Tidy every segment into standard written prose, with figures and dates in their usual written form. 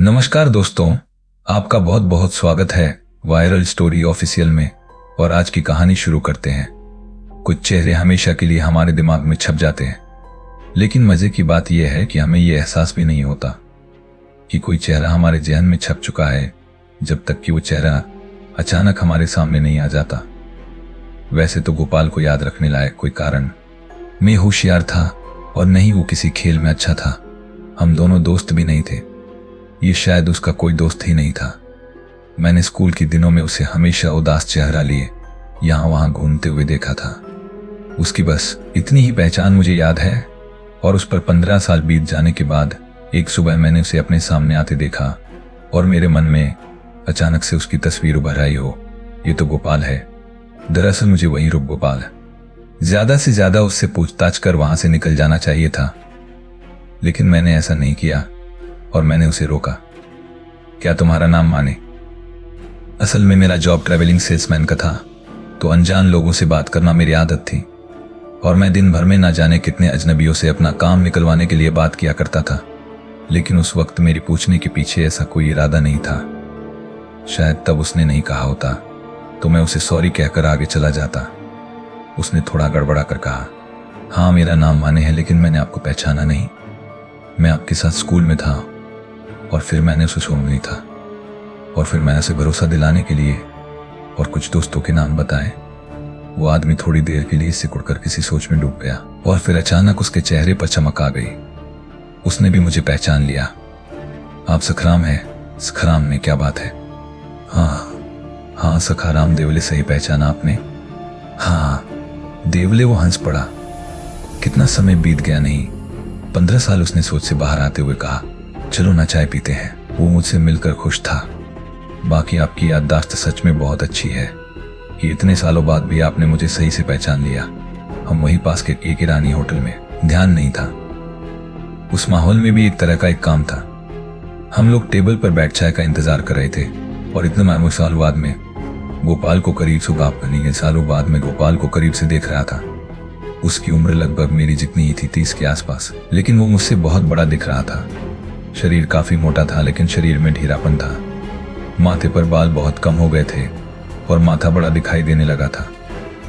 नमस्कार दोस्तों, आपका बहुत बहुत स्वागत है वायरल स्टोरी ऑफिशियल में। और आज की कहानी शुरू करते हैं। कुछ चेहरे हमेशा के लिए हमारे दिमाग में छप जाते हैं, लेकिन मजे की बात यह है कि हमें यह एहसास भी नहीं होता कि कोई चेहरा हमारे जहन में छप चुका है, जब तक कि वो चेहरा अचानक हमारे सामने नहीं आ जाता। वैसे तो गोपाल को याद रखने लायक कोई कारण मैं होशियार था और न ही वो किसी खेल में अच्छा था। हम दोनों दोस्त भी नहीं थे, ये शायद उसका कोई दोस्त ही नहीं था। मैंने स्कूल के दिनों में उसे हमेशा उदास चेहरा लिए यहां वहां घूमते हुए देखा था। उसकी बस इतनी ही पहचान मुझे याद है। और उस पर 15 साल बीत जाने के बाद एक सुबह मैंने उसे अपने सामने आते देखा और मेरे मन में अचानक से उसकी तस्वीर उभर आई हो, ये तो गोपाल है। दरअसल मुझे वही रूप गोपाल ज्यादा से ज्यादा उससे पूछताछ कर वहां से निकल जाना चाहिए था, लेकिन मैंने ऐसा नहीं किया और मैंने उसे रोका। क्या तुम्हारा नाम माने? असल में मेरा जॉब ट्रैवलिंग सेल्समैन का था, तो अनजान लोगों से बात करना मेरी आदत थी और मैं दिन भर में ना जाने कितने अजनबियों से अपना काम निकलवाने के लिए बात किया करता था। लेकिन उस वक्त मेरी पूछने के पीछे ऐसा कोई इरादा नहीं था। शायद तब उसने नहीं कहा होता तो मैं उसे सॉरी कहकर आगे चला जाता। उसने थोड़ा गड़बड़ा कर कहा, हाँ मेरा नाम माने है, लेकिन मैंने आपको पहचाना नहीं। मैं आपके साथ स्कूल में था। और फिर मैंने उसे छोड़ नहीं था और फिर मैंने उसे भरोसा दिलाने के लिए और कुछ दोस्तों के नाम बताए। वो आदमी थोड़ी देर के लिए सिकुड़कर किसी सोच में डूब गया और फिर अचानक उसके चेहरे पर चमक आ गई। उसने भी मुझे पहचान लिया। आप सखराम है? सखराम ने? क्या बात है? हाँ सखाराम देवले, सही पहचाना आपने। हाँ देवले। वो हंस पड़ा। कितना समय बीत गया नहीं, 15 साल। उसने सोच से बाहर आते हुए कहा, चलो ना चाय पीते हैं। वो मुझसे मिलकर खुश था। बाकी आपकी याददाश्त सच में बहुत अच्छी है कि इतने सालों बाद भी आपने मुझे सही से पहचान लिया। हम वहीं पास के एक ईरानी होटल में। ध्यान नहीं था। उस माहौल में भी एक तरह का एक काम था। हम लोग टेबल पर बैठ चाय का इंतजार कर रहे थे और इतने मामूली साल बाद में गोपाल को करीब सालों बाद में गोपाल को करीब से देख रहा था। उसकी उम्र लगभग मेरी जितनी ही थी, 30 के आसपास, लेकिन वो मुझसे बहुत बड़ा दिख रहा था। शरीर काफी मोटा था, लेकिन शरीर में ढीलापन था। माथे पर बाल बहुत कम हो गए थे और माथा बड़ा दिखाई देने लगा था।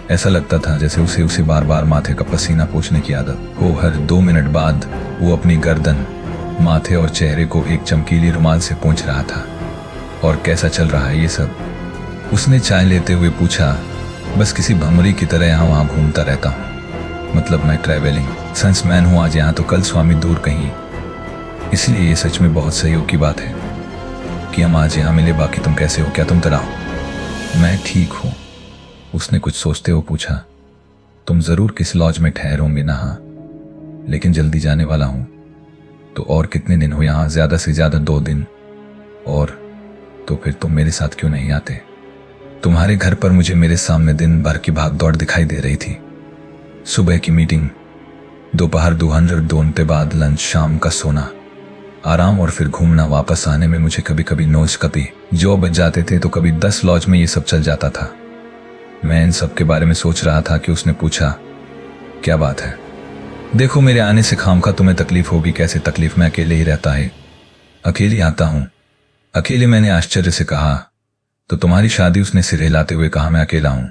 ऐसा लगता था जैसे उसे बार बार माथे का पसीना पोंछने की आदत हो। हर 2 मिनट बाद वो अपनी गर्दन, माथे और चेहरे को एक चमकीली रुमाल से पोंछ रहा था। और कैसा चल रहा है ये सब? उसने चाय लेते हुए पूछा। बस किसी भंवरी की तरह यहाँ वहां घूमता रहता हूँ। मतलब मैं ट्रैवलिंग सेल्समैन हूँ, आज यहाँ तो कल स्वामी दूर कहीं। इसलिए ये सच में बहुत सहयोग की बात है कि हम आज यहाँ मिले। बाकी तुम कैसे हो? क्या तुम तरह हो? मैं ठीक हूँ। उसने कुछ सोचते हुए पूछा, तुम जरूर किस लॉज में ठहरोगे ना? हाँ, लेकिन जल्दी जाने वाला हूँ। तो और कितने दिन हो यहाँ? ज्यादा से ज्यादा 2 दिन। और तो फिर तुम मेरे साथ क्यों नहीं आते? तुम्हारे घर पर मुझे मेरे सामने दिन भर की भाग दौड़ दिखाई दे रही थी। सुबह की मीटिंग, दोपहर 2 के बाद लंच, शाम का सोना, आराम और फिर घूमना। वापस आने में मुझे कभी कभी 9 बज जाते थे तो कभी 10 लॉज में ये सब चल जाता था। मैं इन सब के बारे में सोच रहा था कि उसने पूछा, क्या बात है? देखो, मेरे आने से खामखा तुम्हें तकलीफ होगी। कैसे तकलीफ? मैं अकेले ही रहता है, अकेले आता हूं। अकेले? मैंने आश्चर्य से कहा। तो तुम्हारी शादी? उसने सिर हिलाते हुए कहा, मैं अकेला हूं,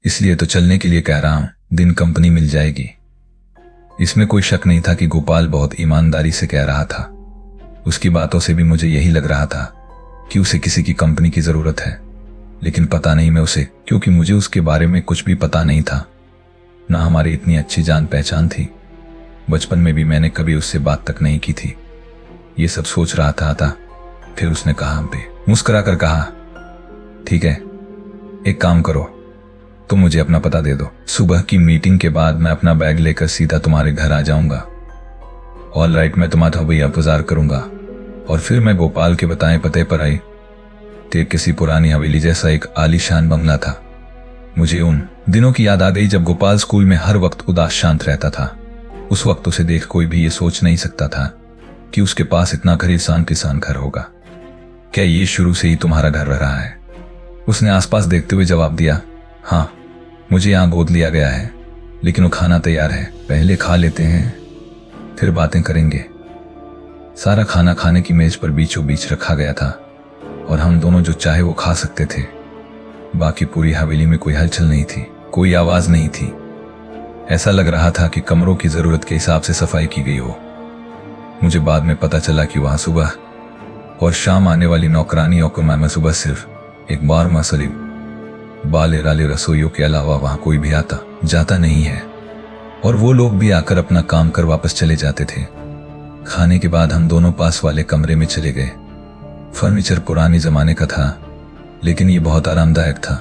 इसलिए तो चलने के लिए कह रहा हूं। दिन कंपनी मिल जाएगी। इसमें कोई शक नहीं था कि गोपाल बहुत ईमानदारी से कह रहा था। उसकी बातों से भी मुझे यही लग रहा था कि उसे किसी की कंपनी की जरूरत है। लेकिन पता नहीं मैं उसे, क्योंकि मुझे उसके बारे में कुछ भी पता नहीं था, ना हमारी इतनी अच्छी जान पहचान थी। बचपन में भी मैंने कभी उससे बात तक नहीं की थी। ये सब सोच रहा था। फिर उसने कहा, मुस्कुरा कर कहा, ठीक है, एक काम करो, तुम मुझे अपना पता दे दो। सुबह की मीटिंग के बाद मैं अपना बैग लेकर सीधा तुम्हारे घर आ जाऊंगा। ऑल राइट, मैं तुम्हारा भैया इंतजार करूंगा। और फिर मैं गोपाल के बताए पते पर आई। तो किसी पुरानी हवेली जैसा एक आलीशान बंगला था। मुझे उन दिनों की याद आ गई जब गोपाल स्कूल में हर वक्त उदास शांत रहता था। उस वक्त उसे देख कोई भी ये सोच नहीं सकता था कि उसके पास इतना घरेसान किसान घर होगा। क्या ये शुरू से ही तुम्हारा घर रहा है? उसने आसपास देखते हुए जवाब दिया, हाँ, मुझे यहाँ गोद लिया गया है, लेकिन वो खाना तैयार है। पहले खा लेते हैं, फिर बातें करेंगे। सारा खाना खाने की मेज पर बीचों बीच रखा गया था और हम दोनों जो चाहे वो खा सकते थे। बाकी पूरी हवेली में कोई हलचल नहीं थी, कोई आवाज नहीं थी। ऐसा लग रहा था कि कमरों की जरूरत के हिसाब से सफाई की गई हो। मुझे बाद में पता चला कि वहां सुबह और शाम आने वाली नौकरानियों को मैं सुबह सिर्फ एक बार मसलिब बाले राले रसोइयों के अलावा वहां कोई भी आता जाता नहीं है, और वो लोग भी आकर अपना काम कर वापस चले जाते थे। खाने के बाद हम दोनों पास वाले कमरे में चले गए। फर्नीचर पुराने जमाने का था, लेकिन ये बहुत आरामदायक था।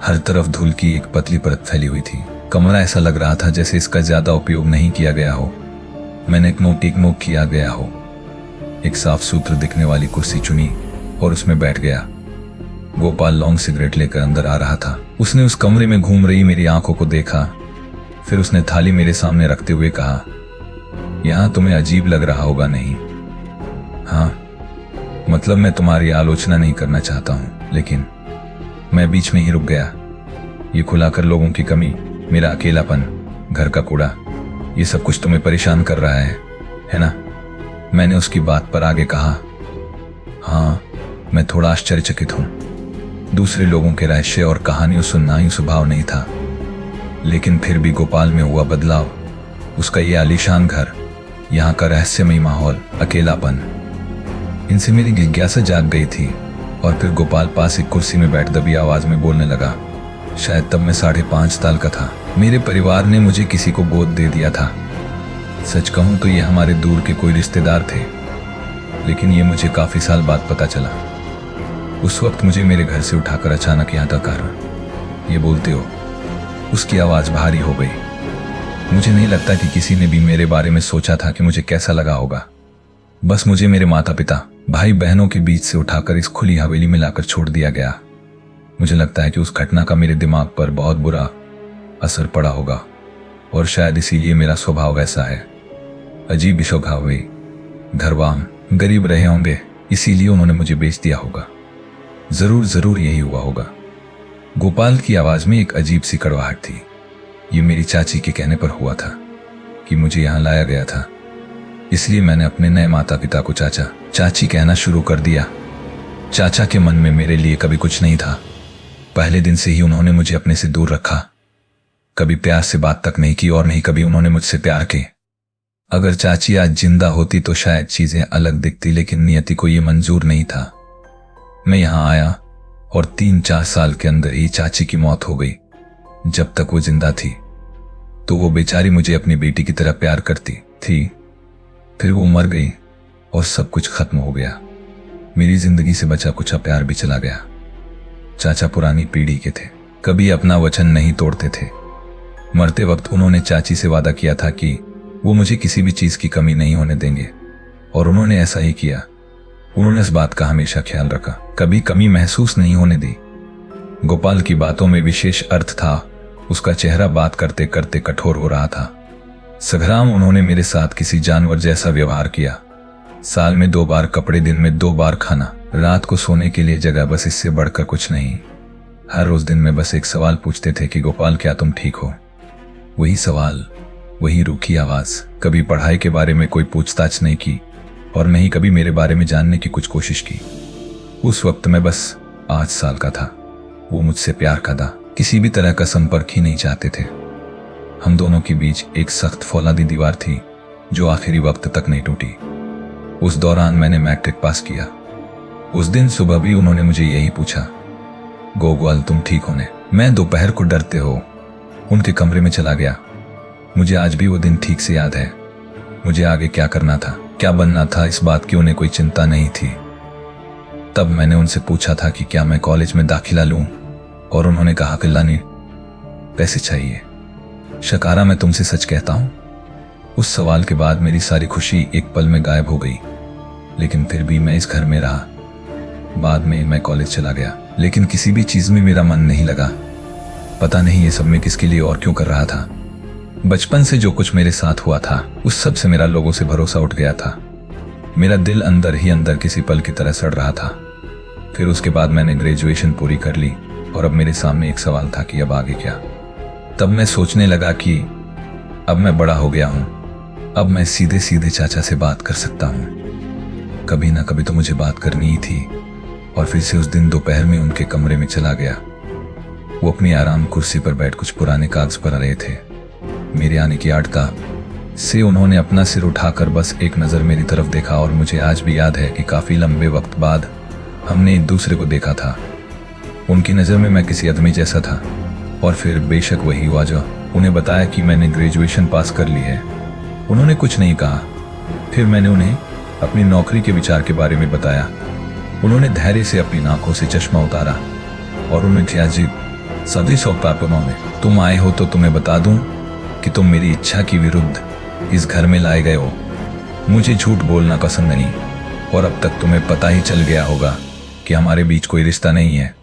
हर तरफ धूल की एक पतली परत फैली हुई थी। कमरा ऐसा लग रहा था जैसे इसका ज्यादा उपयोग नहीं किया गया हो। मैंने एक नोक किया गया हो। एक साफ सूत्र दिखने वाली कुर्सी चुनी और उसमें बैठ गया। गोपाल लॉन्ग सिगरेट लेकर अंदर आ रहा था। उसने उस कमरे में घूम रही मेरी आंखों को देखा, फिर उसने थाली मेरे सामने रखते हुए कहा, यहां तुम्हें अजीब लग रहा होगा नहीं? हाँ, मतलब मैं तुम्हारी आलोचना नहीं करना चाहता हूं, लेकिन मैं बीच में ही रुक गया। ये खुलाकर लोगों की कमी, मेरा अकेलापन, घर का कूड़ा, ये सब कुछ तुम्हें परेशान कर रहा है ना? मैंने उसकी बात पर आगे कहा, हाँ, मैं थोड़ा आश्चर्यचकित हूं। दूसरे लोगों के रहस्य और कहानियों सुनना ही स्वभाव नहीं था, लेकिन फिर भी गोपाल में हुआ बदलाव, उसका ये आलीशान घर, यहाँ का रहस्यमयी माहौल, अकेलापन, इनसे मेरी जिज्ञासा जाग गई थी। और फिर गोपाल पास एक कुर्सी में बैठ दबी आवाज में बोलने लगा। शायद तब मैं 5.5 साल का था। मेरे परिवार ने मुझे किसी को गोद दे दिया था। सच कहूं तो ये हमारे दूर के कोई रिश्तेदार थे, लेकिन ये मुझे काफी साल बाद पता चला। उस वक्त मुझे मेरे घर से उठाकर अचानक यहाँ तक कारण ये बोलते हो। उसकी आवाज भारी हो गई। मुझे नहीं लगता कि किसी ने भी मेरे बारे में सोचा था कि मुझे कैसा लगा होगा। बस मुझे मेरे माता पिता, भाई बहनों के बीच से उठाकर इस खुली हवेली में लाकर छोड़ दिया गया। मुझे लगता है कि उस घटना का मेरे दिमाग पर बहुत बुरा असर पड़ा होगा, और शायद इसीलिए मेरा स्वभाव वैसा है। अजीब स्वभावी, घरवाम, गरीब रहे होंगे, इसीलिए उन्होंने मुझे बेच दिया होगा। जरूर यही हुआ होगा। गोपाल की आवाज में एक अजीब सी कड़वाहट थी। ये मेरी चाची के कहने पर हुआ था कि मुझे यहां लाया गया था, इसलिए मैंने अपने नए माता पिता को चाचा चाची कहना शुरू कर दिया। चाचा के मन में मेरे लिए कभी कुछ नहीं था। पहले दिन से ही उन्होंने मुझे अपने से दूर रखा। कभी प्यार से बात तक नहीं की और नहीं कभी उन्होंने मुझसे प्यार की। अगर चाची आज जिंदा होती तो शायद चीजें अलग दिखती, लेकिन नियति को यह मंजूर नहीं था। मैं यहां आया और 3-4 साल के अंदर ही चाची की मौत हो गई। जब तक वो जिंदा थी तो वो बेचारी मुझे अपनी बेटी की तरह प्यार करती थी। फिर वो मर गई और सब कुछ खत्म हो गया। मेरी जिंदगी से बचा कुछ प्यार भी चला गया। चाचा पुरानी पीढ़ी के थे, कभी अपना वचन नहीं तोड़ते थे। मरते वक्त उन्होंने चाची से वादा किया था कि वो मुझे किसी भी चीज की कमी नहीं होने देंगे, और उन्होंने ऐसा ही किया। उन्होंने इस बात का हमेशा ख्याल रखा, कभी कमी महसूस नहीं होने दी। गोपाल की बातों में विशेष अर्थ था। उसका चेहरा बात करते करते कठोर हो रहा था। सघराम उन्होंने मेरे साथ किसी जानवर जैसा व्यवहार किया। साल में 2 बार कपड़े, दिन में 2 बार खाना, रात को सोने के लिए जगह, बस इससे बढ़कर कुछ नहीं। हर रोज दिन में बस एक सवाल पूछते थे कि गोपाल क्या तुम ठीक हो? वही सवाल, वही रूखी आवाज। कभी पढ़ाई के बारे में कोई पूछताछ नहीं की और नहीं कभी मेरे बारे में जानने की कुछ कोशिश की। उस वक्त मैं बस 8 साल का था। वो मुझसे प्यार का था, किसी भी तरह का संपर्क ही नहीं चाहते थे। हम दोनों के बीच एक सख्त फौलादी दीवार थी जो आखिरी वक्त तक नहीं टूटी। उस दौरान मैंने मैट्रिक पास किया। उस दिन सुबह भी उन्होंने मुझे यही पूछा, गोपाल तुम ठीक होने? मैं दोपहर को डरते हो उनके कमरे में चला गया। मुझे आज भी वो दिन ठीक से याद है। मुझे आगे क्या करना था, क्या बनना था, इस बात की उन्हें कोई चिंता नहीं थी। तब मैंने उनसे पूछा था कि क्या मैं कॉलेज में दाखिला लूं, और उन्होंने कहा कि लानी पैसे चाहिए। शकारा मैं तुमसे सच कहता हूं, उस सवाल के बाद मेरी सारी खुशी एक पल में गायब हो गई। लेकिन फिर भी मैं इस घर में रहा। बाद में मैं कॉलेज चला गया, लेकिन किसी भी चीज में मेरा मन नहीं लगा। पता नहीं ये सब मैं किसके लिए और क्यों कर रहा था। बचपन से जो कुछ मेरे साथ हुआ था उस सब से मेरा लोगों से भरोसा उठ गया था। मेरा दिल अंदर ही अंदर किसी पल की तरह सड़ रहा था। फिर उसके बाद मैंने ग्रेजुएशन पूरी कर ली और अब मेरे सामने एक सवाल था कि अब आगे क्या। तब मैं सोचने लगा कि अब मैं बड़ा हो गया हूं, अब मैं सीधे सीधे चाचा से बात कर सकता हूं। कभी ना कभी तो मुझे बात करनी ही थी। और फिर से उस दिन दोपहर में उनके कमरे में चला गया। वो अपनी आराम कुर्सी पर बैठ कुछ पुराने कागज पढ़ रहे थे। मेरे आने की आड़ता से उन्होंने अपना सिर उठाकर बस एक नज़र मेरी तरफ देखा और मुझे आज भी याद है कि काफ़ी लंबे वक्त बाद हमने एक दूसरे को देखा था। उनकी नज़र में मैं किसी आदमी जैसा था। और फिर बेशक वही हुआ जो उन्हें बताया कि मैंने ग्रेजुएशन पास कर ली है। उन्होंने कुछ नहीं कहा। फिर मैंने उन्हें अपनी नौकरी के विचार के बारे में बताया। उन्होंने धैर्य से अपनी आंखों से चश्मा उतारा और उन्हें किया जी सभी सौगात उन्होंने, तुम आए हो तो तुम्हें बता दूं कि तुम मेरी इच्छा के विरुद्ध इस घर में लाए गए हो। मुझे झूठ बोलना पसंद नहीं और अब तक तुम्हें पता ही चल गया होगा कि हमारे बीच कोई रिश्ता नहीं है।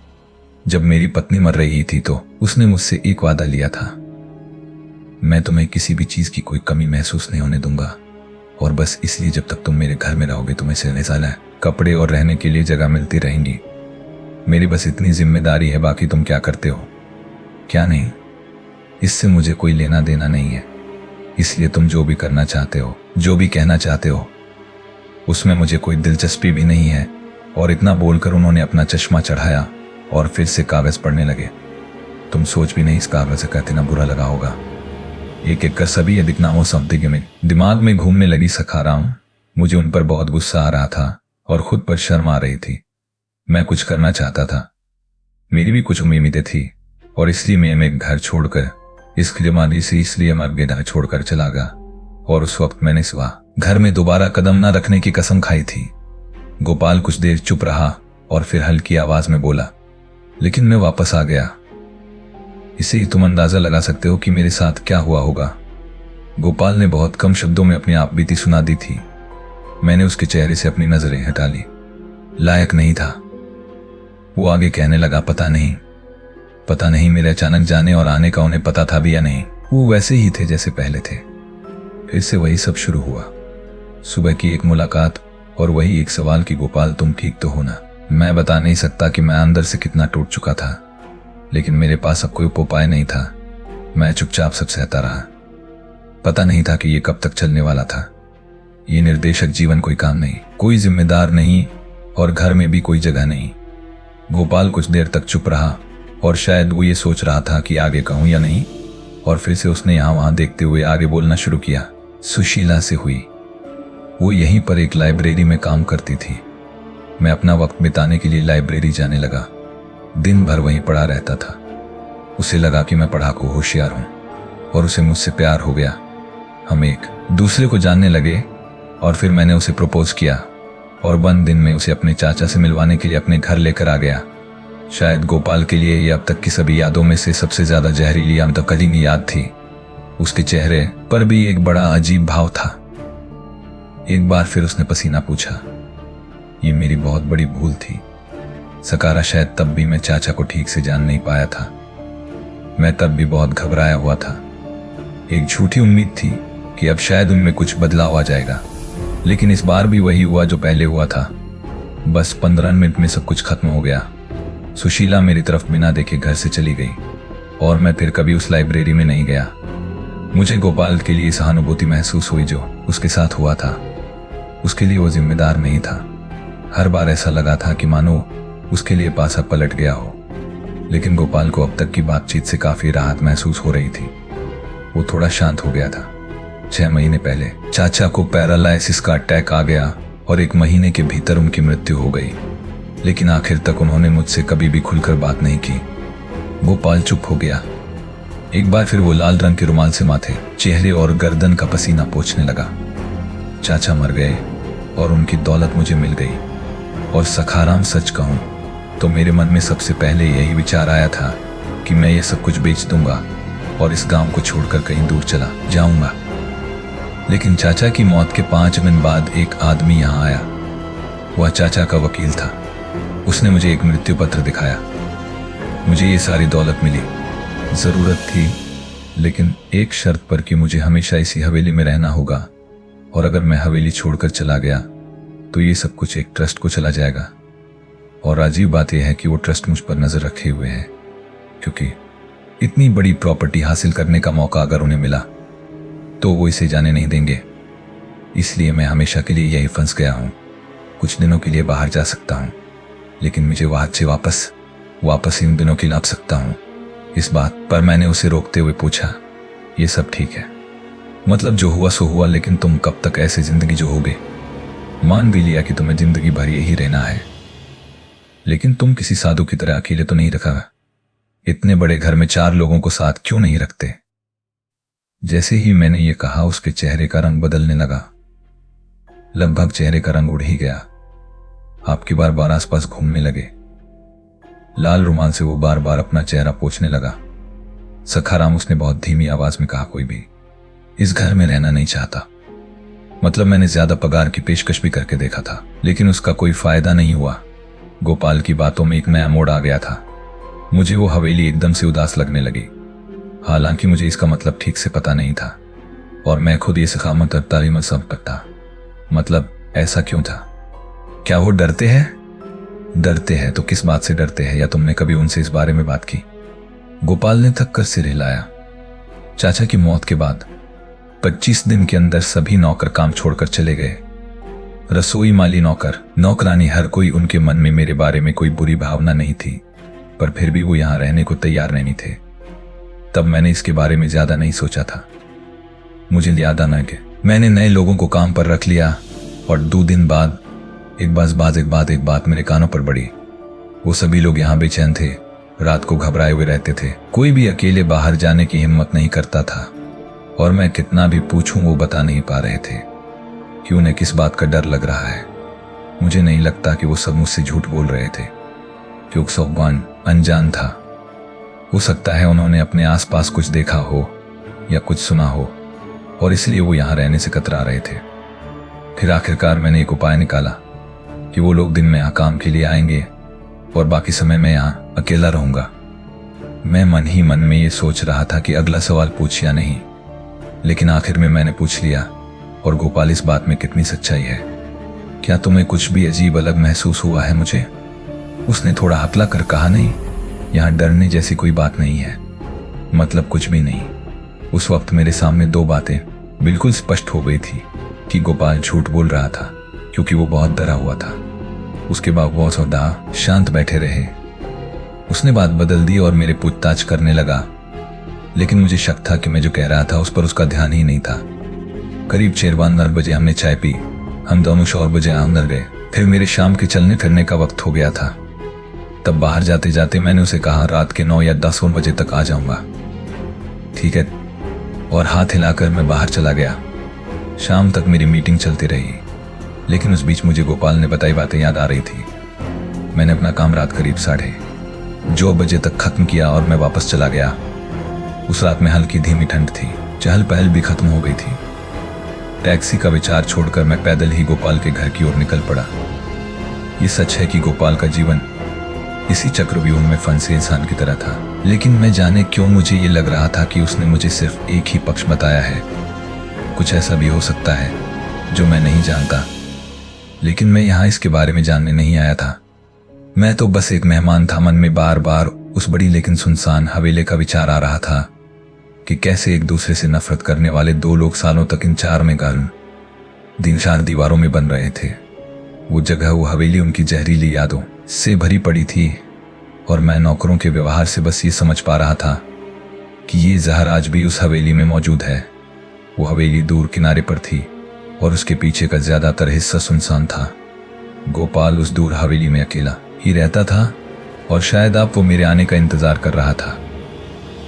जब मेरी पत्नी मर रही थी तो उसने मुझसे एक वादा लिया था, मैं तुम्हें किसी भी चीज की कोई कमी महसूस नहीं होने दूंगा और बस इसलिए जब तक तुम मेरे घर में रहोगे तुम्हें रहने साला कपड़े और रहने के लिए जगह मिलती रहेंगी। मेरी बस इतनी जिम्मेदारी है, बाकी तुम क्या करते हो क्या नहीं, इससे मुझे कोई लेना देना नहीं है। इसलिए तुम जो भी करना चाहते हो, जो भी कहना चाहते हो, उसमें मुझे कोई दिलचस्पी भी नहीं है। और इतना बोलकर उन्होंने अपना चश्मा चढ़ाया और फिर से कागज पढ़ने लगे। तुम सोच भी नहीं इस कागज से कितना बुरा लगा होगा। एक एक कर सभी ये दिखनामों शब्द में दिमाग में घूमने लगी सखाराम। मुझे उन पर बहुत गुस्सा आ रहा था और खुद पर शर्म आ रही थी। मैं कुछ करना चाहता था, मेरी भी कुछ उम्मीदें थी और इसलिए मैं घर छोड़कर इसलिए मैं छोड़कर चला गया। और उस वक्त मैंने सुबह घर में दोबारा कदम न रखने की कसम खाई थी। गोपाल कुछ देर चुप रहा और फिर हल्की आवाज में बोला, लेकिन मैं वापस आ गया। इससे ही तुम अंदाजा लगा सकते हो कि मेरे साथ क्या हुआ होगा। गोपाल ने बहुत कम शब्दों में अपनी आप बीती सुना दी थी। मैंने उसके चेहरे से अपनी नजरें हटा ली। लायक नहीं था। वो आगे कहने लगा, पता नहीं मेरे अचानक जाने और आने का उन्हें पता था भी या नहीं। वो वैसे ही थे जैसे पहले थे। फिर से वही सब शुरू हुआ। सुबह की एक मुलाकात और वही एक सवाल कि गोपाल तुम ठीक तो हो ना। मैं बता नहीं सकता कि मैं अंदर से कितना टूट चुका था, लेकिन मेरे पास अब कोई उपाय नहीं था। मैं चुपचाप सब सहता रहा। पता नहीं था कि ये कब तक चलने वाला था। ये निर्देशक जीवन कोई काम नहीं, कोई जिम्मेदार नहीं और घर में भी कोई जगह नहीं। गोपाल कुछ देर तक चुप रहा और शायद वो ये सोच रहा था कि आगे कहूं या नहीं। और फिर से उसने यहां वहां देखते हुए आगे बोलना शुरू किया। सुशीला से हुई। वो यहीं पर एक लाइब्रेरी में काम करती थी। मैं अपना वक्त बिताने के लिए लाइब्रेरी जाने लगा। दिन भर वहीं पड़ा रहता था। उसे लगा कि मैं पढ़ाकू होशियार हूं और उसे मुझसे प्यार हो गया। हम एक दूसरे को जानने लगे और फिर मैंने उसे प्रपोज किया और बंद दिन में उसे अपने चाचा से मिलवाने के लिए अपने घर लेकर आ गया। शायद गोपाल के लिए यह अब तक की सभी यादों में से सबसे ज्यादा जहरीली अंतकालीन याद थी। उसके चेहरे पर भी एक बड़ा अजीब भाव था। एक बार फिर उसने पसीना पूछा। ये मेरी बहुत बड़ी भूल थी। सकारा शायद तब भी मैं चाचा को ठीक से जान नहीं पाया था। मैं तब भी बहुत घबराया हुआ था। एक झूठी उम्मीद थी कि अब शायद उनमें कुछ बदलाव आ जाएगा, लेकिन इस बार भी वही हुआ जो पहले हुआ था। बस 15 मिनट में सब कुछ खत्म हो गया। सुशीला मेरी तरफ बिना देखे घर से चली गई और मैं फिर कभी उस लाइब्रेरी में नहीं गया। मुझे गोपाल के लिए सहानुभूति महसूस हुई जो उसके साथ हुआ था। उसके लिए वो जिम्मेदार नहीं था। हर बार ऐसा लगा था कि मानो उसके लिए पासा पलट गया हो। लेकिन गोपाल को अब तक की बातचीत से काफी राहत महसूस हो रही थी। वो थोड़ा शांत हो गया था। 6 महीने पहले चाचा को पैरालाइसिस का अटैक आ गया और 1 महीने के भीतर उनकी मृत्यु हो गई। लेकिन आखिर तक उन्होंने मुझसे कभी भी खुलकर बात नहीं की। गोपाल चुप हो गया। एक बार फिर वो लाल रंग के रुमाल से माथे, चेहरे और गर्दन का पसीना पोंछने लगा। चाचा मर गए और उनकी दौलत मुझे मिल गई। और सखाराम सच कहूं तो मेरे मन में सबसे पहले यही विचार आया था कि मैं ये सब कुछ बेच दूंगा और इस गांव को छोड़कर कहीं दूर चला जाऊंगा। लेकिन चाचा की मौत के 5 दिन बाद एक आदमी यहां आया। वह चाचा का वकील था। उसने मुझे एक मृत्यु पत्र दिखाया। मुझे ये सारी दौलत मिली, जरूरत थी, लेकिन एक शर्त पर कि मुझे हमेशा इसी हवेली में रहना होगा और अगर मैं हवेली छोड़कर चला गया तो ये सब कुछ एक ट्रस्ट को चला जाएगा। और अजीब बात यह है कि वो ट्रस्ट मुझ पर नजर रखे हुए है, क्योंकि इतनी बड़ी प्रॉपर्टी हासिल करने का मौका अगर उन्हें मिला तो वो इसे जाने नहीं देंगे। इसलिए मैं हमेशा के लिए यही फंस गया हूं। कुछ दिनों के लिए बाहर जा सकता हूँ, लेकिन मुझे वहां से वापस इन दिनों के लिए ला सकता हूँ। इस बात पर मैंने उसे रोकते हुए पूछा, ये सब ठीक है, मतलब जो हुआ सो हुआ, लेकिन तुम कब तक ऐसे जिंदगी जोओगे? मान भी लिया कि तुम्हें जिंदगी भर यही रहना है, लेकिन तुम किसी साधु की तरह अकेले तो नहीं रखा। इतने बड़े घर में 4 लोगों को साथ क्यों नहीं रखते? जैसे ही मैंने ये कहा उसके चेहरे का रंग बदलने लगा, लगभग चेहरे का रंग उड़ ही गया। आपकी बार बार आसपास घूमने लगे। लाल रुमाल से वो बार बार अपना चेहरा पोंछने लगा। सखाराम, उसने बहुत धीमी आवाज में कहा, कोई भी इस घर में रहना नहीं चाहता। मतलब मैंने ज्यादा पगार की पेशकश भी करके देखा था, लेकिन उसका कोई फायदा नहीं हुआ। गोपाल की बातों में एक नया मोड़ आ गया था। मुझे वो हवेली एकदम से उदास लगने लगी। हालांकि मुझे इसका मतलब ठीक से पता नहीं था, और मैं खुद ये सखामत और तालीम सब था। मतलब ऐसा क्यों था? क्या वो डरते हैं? डरते हैं तो किस बात से डरते हैं? या तुमने कभी उनसे इस बारे में बात की? गोपाल ने थक कर सिर हिलाया। चाचा की मौत के बाद 25 दिन के अंदर सभी नौकर काम छोड़कर चले गए। रसोई माली, नौकर, नौकरानी, हर कोई। उनके मन में मेरे बारे में कोई बुरी भावना नहीं थी, पर फिर भी वो यहां रहने को तैयार नहीं थे। तब मैंने इसके बारे में ज्यादा नहीं सोचा था। मुझे याद आना कि मैंने नए लोगों को काम पर रख लिया, और 2 दिन बाद एक बात मेरे कानों पर पड़ी। वो सभी लोग यहाँ बेचैन थे, रात को घबराए हुए रहते थे। कोई भी अकेले बाहर जाने की हिम्मत नहीं करता था, और मैं कितना भी पूछूं वो बता नहीं पा रहे थे कि उन्हें किस बात का डर लग रहा है। मुझे नहीं लगता कि वो सब मुझसे झूठ बोल रहे थे, क्योंकि सौगवान अनजान था। हो सकता है उन्होंने अपने आसपास कुछ देखा हो या कुछ सुना हो, और इसलिए वो यहां रहने से कतरा रहे थे। फिर आखिरकार मैंने एक उपाय निकाला कि वो लोग दिन में यहाँ काम के लिए आएंगे और बाकी समय मैं यहाँ अकेला रहूंगा। मैं मन ही मन में ये सोच रहा था कि अगला सवाल पूछ या नहीं, लेकिन आखिर में मैंने पूछ लिया। और गोपाल, इस बात में कितनी सच्चाई है? क्या तुम्हें कुछ भी अजीब अलग महसूस हुआ है मुझे? उसने थोड़ा हकला कर कहा, नहीं, यहाँ डरने जैसी कोई बात नहीं है, मतलब कुछ भी नहीं। उस वक्त मेरे सामने 2 बातें बिल्कुल स्पष्ट हो गई थी कि गोपाल झूठ बोल रहा था, क्योंकि वो बहुत डरा हुआ था। उसके बाद वो सौदा शांत बैठे रहे। उसने बात बदल दी और मेरे पूछताछ करने लगा, लेकिन मुझे शक था कि मैं जो कह रहा था उस पर उसका ध्यान ही नहीं था। करीब 9 बजे हमने चाय पी। हम दोनों 4 बजे अंदर गए। फिर मेरे शाम के चलने फिरने का वक्त हो गया था। तब बाहर जाते जाते मैंने उसे कहा, रात के 9 या 10 बजे तक आ जाऊंगा। ठीक है, और हाथ हिलाकर मैं बाहर चला गया। शाम तक मेरी मीटिंग चलती रही, लेकिन उस बीच मुझे गोपाल ने बताई बातें याद आ रही थी। मैंने अपना काम रात करीब 2:30 बजे तक खत्म किया और मैं वापस चला गया। उस रात में हल्की धीमी ठंड थी, चहल पहल भी खत्म हो गई थी। टैक्सी का विचार छोड़कर मैं पैदल ही गोपाल के घर की ओर निकल पड़ा। ये सच है कि गोपाल का जीवन इसी चक्रव्यूह में फंसे इंसान की तरह था, लेकिन मैं जाने क्यों मुझे ये लग रहा था कि उसने मुझे सिर्फ एक ही पक्ष बताया है। कुछ ऐसा भी हो सकता है जो मैं नहीं जानता, लेकिन मैं यहाँ इसके बारे में जानने नहीं आया था। मैं तो बस एक मेहमान था। मन में बार बार उस बड़ी लेकिन सुनसान हवेली का विचार आ रहा था कि कैसे एक दूसरे से नफरत करने वाले 2 लोग सालों तक इन 4 में गाल दिन 4 दीवारों में बन रहे थे। वो जगह, वो हवेली उनकी जहरीली यादों से भरी पड़ी थी, और मैं नौकरों के व्यवहार से बस ये समझ पा रहा था कि ये जहर आज भी उस हवेली में मौजूद है। वो हवेली दूर किनारे पर थी और उसके पीछे का ज्यादातर हिस्सा सुनसान था। गोपाल उस दूर हवेली में अकेला ही रहता था, और शायद अब वो मेरे आने का इंतजार कर रहा था।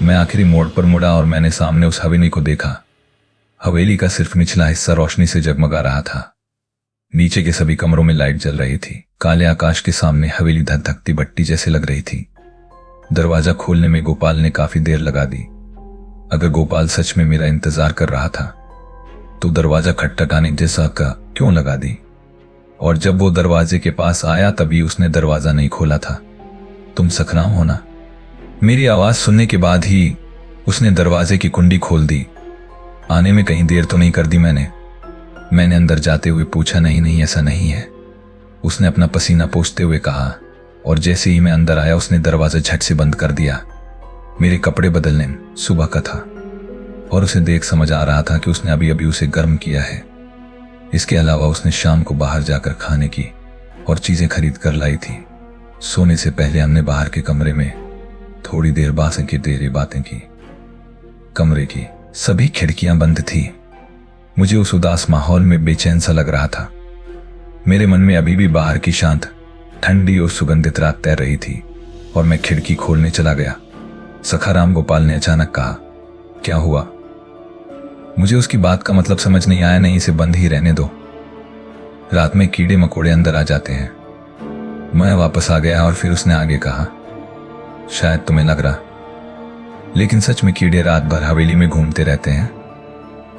मैं आखिरी मोड़ पर मुड़ा और मैंने सामने उस हवेली को देखा। हवेली का सिर्फ निचला हिस्सा रोशनी से जगमगा रहा था। नीचे के सभी कमरों में लाइट जल रही थी। काले आकाश के सामने हवेली धधकती भट्टी जैसे लग रही थी। दरवाजा खोलने में गोपाल ने काफी देर लगा दी। अगर गोपाल सच में मेरा इंतजार कर रहा था तो दरवाजा खटखटाने जैसा का क्यों लगा दी? और जब वो दरवाजे के पास आया तभी उसने दरवाजा नहीं खोला था। तुम सखराम हो ना? मेरी आवाज सुनने के बाद ही उसने दरवाजे की कुंडी खोल दी। आने में कहीं देर तो नहीं कर दी मैंने अंदर जाते हुए पूछा। नहीं, ऐसा नहीं है, उसने अपना पसीना पोंछते हुए कहा, और जैसे ही मैं अंदर आया उसने दरवाजा झट से बंद कर दिया। मेरे कपड़े बदलने सुबह का था, और उसे देख समझ आ रहा था कि उसने अभी अभी उसे गर्म किया है। इसके अलावा उसने शाम को बाहर जाकर खाने की और चीजें खरीद कर लाई थी। सोने से पहले हमने बाहर के कमरे में थोड़ी देर बातें की। कमरे की सभी खिड़कियां बंद थी। मुझे उस उदास माहौल में बेचैन सा लग रहा था। मेरे मन में अभी भी बाहर की शांत, ठंडी और सुगंधित रात तैर रही थी और मैं खिड़की खोलने चला गया। सखाराम गोपाल ने अचानक कहा, क्या हुआ? मुझे उसकी बात का मतलब समझ नहीं आया। नहीं, इसे बंद ही रहने दो। रात में कीड़े मकोड़े अंदर आ जाते हैं। मैं वापस आ गया और फिर उसने आगे कहा, शायद तुम्हें लग रहा, लेकिन सच में कीड़े रात भर हवेली में घूमते रहते हैं।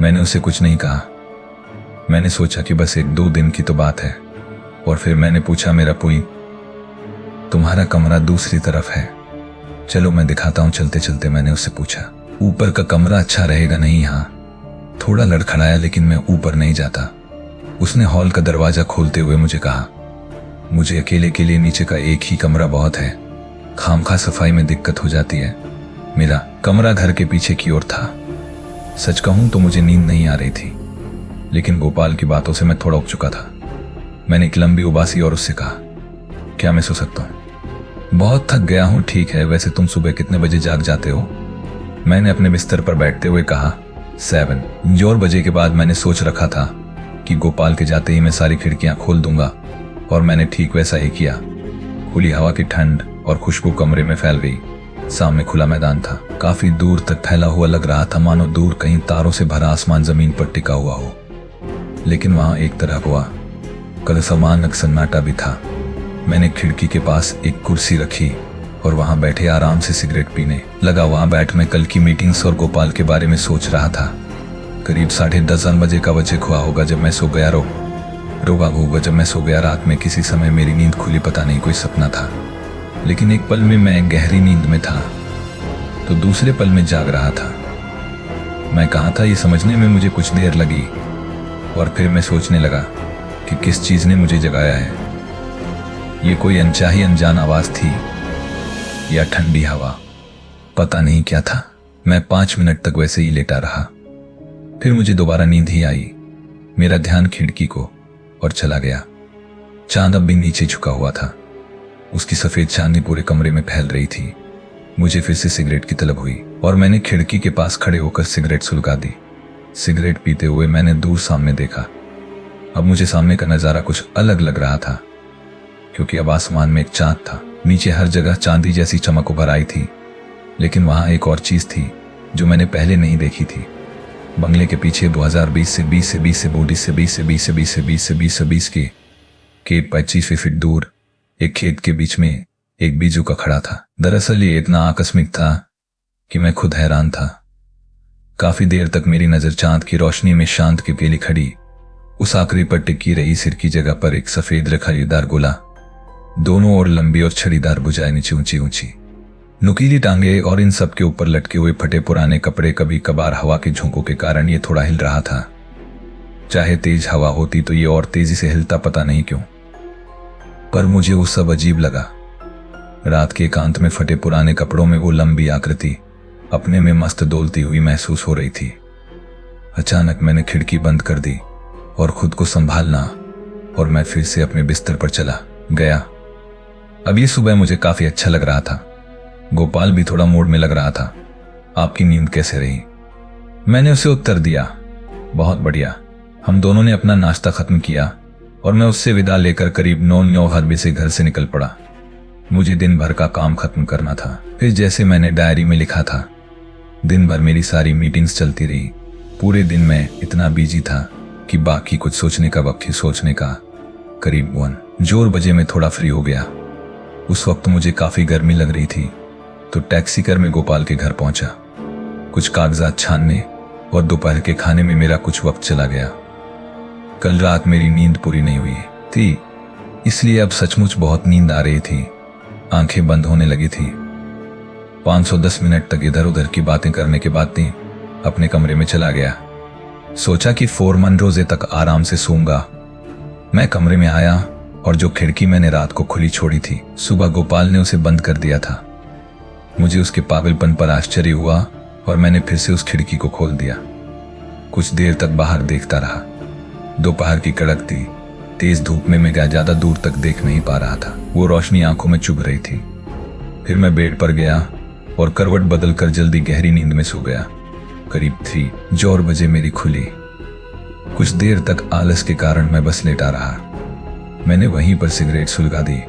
मैंने उसे कुछ नहीं कहा। मैंने सोचा कि बस 1-2 दिन की तो बात है। और फिर मैंने पूछा, मेरा पुई, तुम्हारा कमरा दूसरी तरफ है, चलो मैं दिखाता हूं। चलते चलते मैंने उससे पूछा, ऊपर का कमरा अच्छा रहेगा? नहीं, हाँ। थोड़ा लड़खड़ाया, लेकिन मैं ऊपर नहीं जाता। उसने हॉल का दरवाजा खोलते हुए मुझे कहा, मुझे अकेले के लिए नीचे का एक ही कमरा बहुत है। खामखा सफाई में दिक्कत हो जाती है। मेरा कमरा घर के पीछे की ओर था। सच कहूं तो मुझे नींद नहीं आ रही थी, लेकिन गोपाल की बातों से मैं थोड़ा उब चुका था। मैंने एक लंबी उबासी और उससे कहा, क्या मैं सो सकता हूं? बहुत थक गया हूं। ठीक है, वैसे तुम सुबह कितने बजे जाग जाते हो? मैंने अपने बिस्तर पर बैठते हुए कहा, 7 बजे के बाद। मैंने सोच रखा था कि गोपाल के जाते ही मैं सारी खिड़कियां खोल दूंगा, और मैंने ठीक वैसा ही किया। खुली हवा की ठंड और खुशबू कमरे में फैल गई। सामने खुला मैदान था, काफी दूर तक फैला हुआ लग रहा था, मानो दूर कहीं तारों से भरा आसमान जमीन पर टिका हुआ हो। लेकिन वहां एक तरह हुआ कल समान सन्नाटा भी था। मैंने खिड़की के पास एक कुर्सी रखी और वहां बैठे आराम से सिगरेट पीने लगा। वहां बैठ मैं कल की मीटिंग्स और गोपाल के बारे में सोच रहा था। करीब 10:30 बजे का वजह हुआ होगा जब मैं सो गया। जब मैं सो गया। रात में किसी समय मेरी नींद खुली, पता नहीं कोई सपना था, लेकिन एक पल में मैं गहरी नींद में था तो दूसरे पल में जाग रहा था। मैं कहाँ था ये समझने में मुझे कुछ देर लगी, और फिर मैं सोचने लगा कि किस चीज ने मुझे जगाया है। ये कोई अनचाही अनजान आवाज थी या ठंडी हवा, पता नहीं क्या था। मैं 5 मिनट तक वैसे ही लेटा रहा। फिर मुझे दोबारा नींद ही आई। मेरा ध्यान खिड़की को और चला गया। चांद अब भी नीचे झुका हुआ था। उसकी सफेद चांदनी पूरे कमरे में फैल रही थी। मुझे फिर से सिगरेट की तलब हुई और मैंने खिड़की के पास खड़े होकर सिगरेट सुलगा दी। सिगरेट पीते हुए मैंने दूर सामने देखा। अब मुझे सामने का नजारा कुछ अलग लग रहा था, क्योंकि अब आसमान में एक चांद था। नीचे हर जगह चांदी जैसी चमक उभर आई थी, लेकिन वहां एक और चीज थी जो मैंने पहले नहीं देखी थी। बंगले के पीछे 2020 से 20 से 20 से 20 से 20 से 20 से 20 से 20 से 20 से 20 के 25 फीट दूर एक खेत के बीच में एक बीजू का खड़ा था। दरअसल ये इतना आकस्मिक था कि मैं खुद हैरान था। काफी देर तक मेरी नजर चांद की रोशनी में शांत के केली खड़ी उस आखिरी पर टिकी रही। सिर की जगह पर एक सफेद रखीदार गोला, दोनों ओर लंबी और छड़ीदार भुजाएं नीचे ऊंची ऊंची, नुकीली टांगे, और इन सब के ऊपर लटके हुए फटे पुराने कपड़े। कभी कभार हवा के झोंकों के कारण ये थोड़ा हिल रहा था। चाहे तेज हवा होती तो ये और तेजी से हिलता, पता नहीं क्यों, पर मुझे वो सब अजीब लगा। रात के एकांत में फटे पुराने कपड़ों में वो लंबी आकृति अपने में मस्त डोलती हुई महसूस हो रही थी। अचानक मैंने खिड़की बंद कर दी और खुद को संभालना, और मैं फिर से अपने बिस्तर पर चला गया। अब ये सुबह मुझे काफी अच्छा लग रहा था। गोपाल भी थोड़ा मूड में लग रहा था। आपकी नींद कैसे रही? मैंने उसे उत्तर दिया, बहुत बढ़िया। हम दोनों ने अपना नाश्ता खत्म किया और मैं उससे विदा लेकर करीब 9 बजे से घर से निकल पड़ा। मुझे दिन भर का काम खत्म करना था। फिर जैसे मैंने डायरी में लिखा था, दिन भर मेरी सारी मीटिंग्स चलती रही। पूरे दिन मैं इतना बिजी था कि बाकी कुछ सोचने का वक्त ही सोचने का। करीब 1 बजे में थोड़ा फ्री हो गया। उस वक्त मुझे काफी गर्मी लग रही थी, तो टैक्सी कर मैं गोपाल के घर पहुंचा। कुछ कागजात छानने और दोपहर के खाने में मेरा कुछ वक्त चला गया। कल रात मेरी नींद पूरी नहीं हुई थी, इसलिए अब सचमुच बहुत नींद आ रही थी। आंखें बंद होने लगी थी। 510 मिनट तक इधर उधर की बातें करने के बाद अपने कमरे में चला गया। सोचा कि 4 रोजे तक आराम से सोऊंगा। मैं कमरे में आया और जो खिड़की मैंने रात को खुली छोड़ी थी, सुबह गोपाल ने उसे बंद कर दिया था। मुझे उसके पागलपन पर आश्चर्य हुआ और मैंने फिर से उस खिड़की को खोल दिया। कुछ देर तक बाहर देखता रहा। दोपहर की कड़कती तेज धूप में मैं ज्यादा दूर तक देख नहीं पा रहा था। वो रोशनी आंखों में चुभ रही थी। फिर मैं बेड पर गया और करवट बदलकर जल्दी गहरी नींद में सो गया। करीब 3-4 बजे मेरी खुली। कुछ देर तक आलस के कारण मैं बस लेटा रहा। मैंने वहीं पर सिगरेट सुलगा दी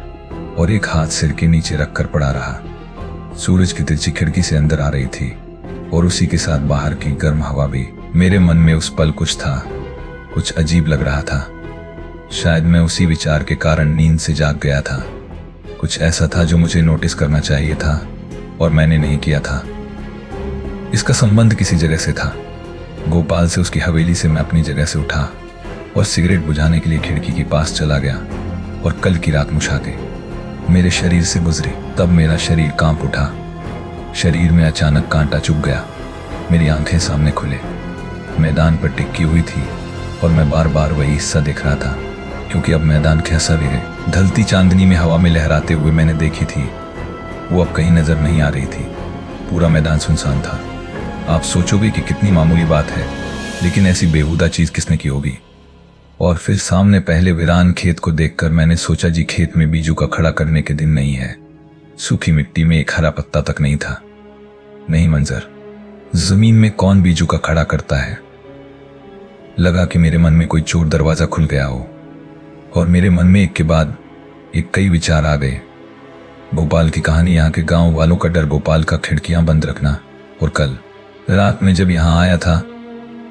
और एक हाथ सिर के नीचे रखकर पड़ा रहा। सूरज की तिरछी खिड़की से अंदर आ रही थी और उसी के साथ बाहर की गर्म हवा भी। मेरे मन में उस पल कुछ था, कुछ अजीब लग रहा था। शायद मैं उसी विचार के कारण नींद से जाग गया था। कुछ ऐसा था जो मुझे नोटिस करना चाहिए था और मैंने नहीं किया था। इसका संबंध किसी जगह से था। गोपाल से, उसकी हवेली से मैं अपनी जगह से उठा और सिगरेट बुझाने के लिए खिड़की के पास चला गया और कल की रात मुशाके मेरे शरीर से गुजरी। तब मेरा शरीर कांप उठा। शरीर में अचानक कांटा चुभ गया। मेरी आंखें सामने खुले। मैदान पर टिकी हुई थी और मैं बार बार वही हिस्सा देख रहा था, क्योंकि अब मैदान कैसा भी है। ढलती चांदनी में हवा में लहराते हुए मैंने देखी थी, वो अब कहीं नजर नहीं आ रही थी। पूरा मैदान सुनसान था। आप सोचोगे कि कितनी मामूली बात है, लेकिन ऐसी बेहुदा चीज किसने की होगी। और फिर सामने पहले वीरान खेत को देखकर मैंने सोचा, जी खेत में बीजू का खड़ा करने के दिन नहीं है। सूखी मिट्टी में एक हरा पत्ता तक नहीं था। नहीं मंजर, जमीन में कौन बीजू का खड़ा करता है। लगा कि मेरे मन में कोई चोर दरवाजा खुल गया हो और मेरे मन में एक के बाद एक कई विचार आ गए। गोपाल की कहानी, यहाँ के गांव वालों का डर, गोपाल का खिड़कियां बंद रखना, और कल रात में जब यहां आया था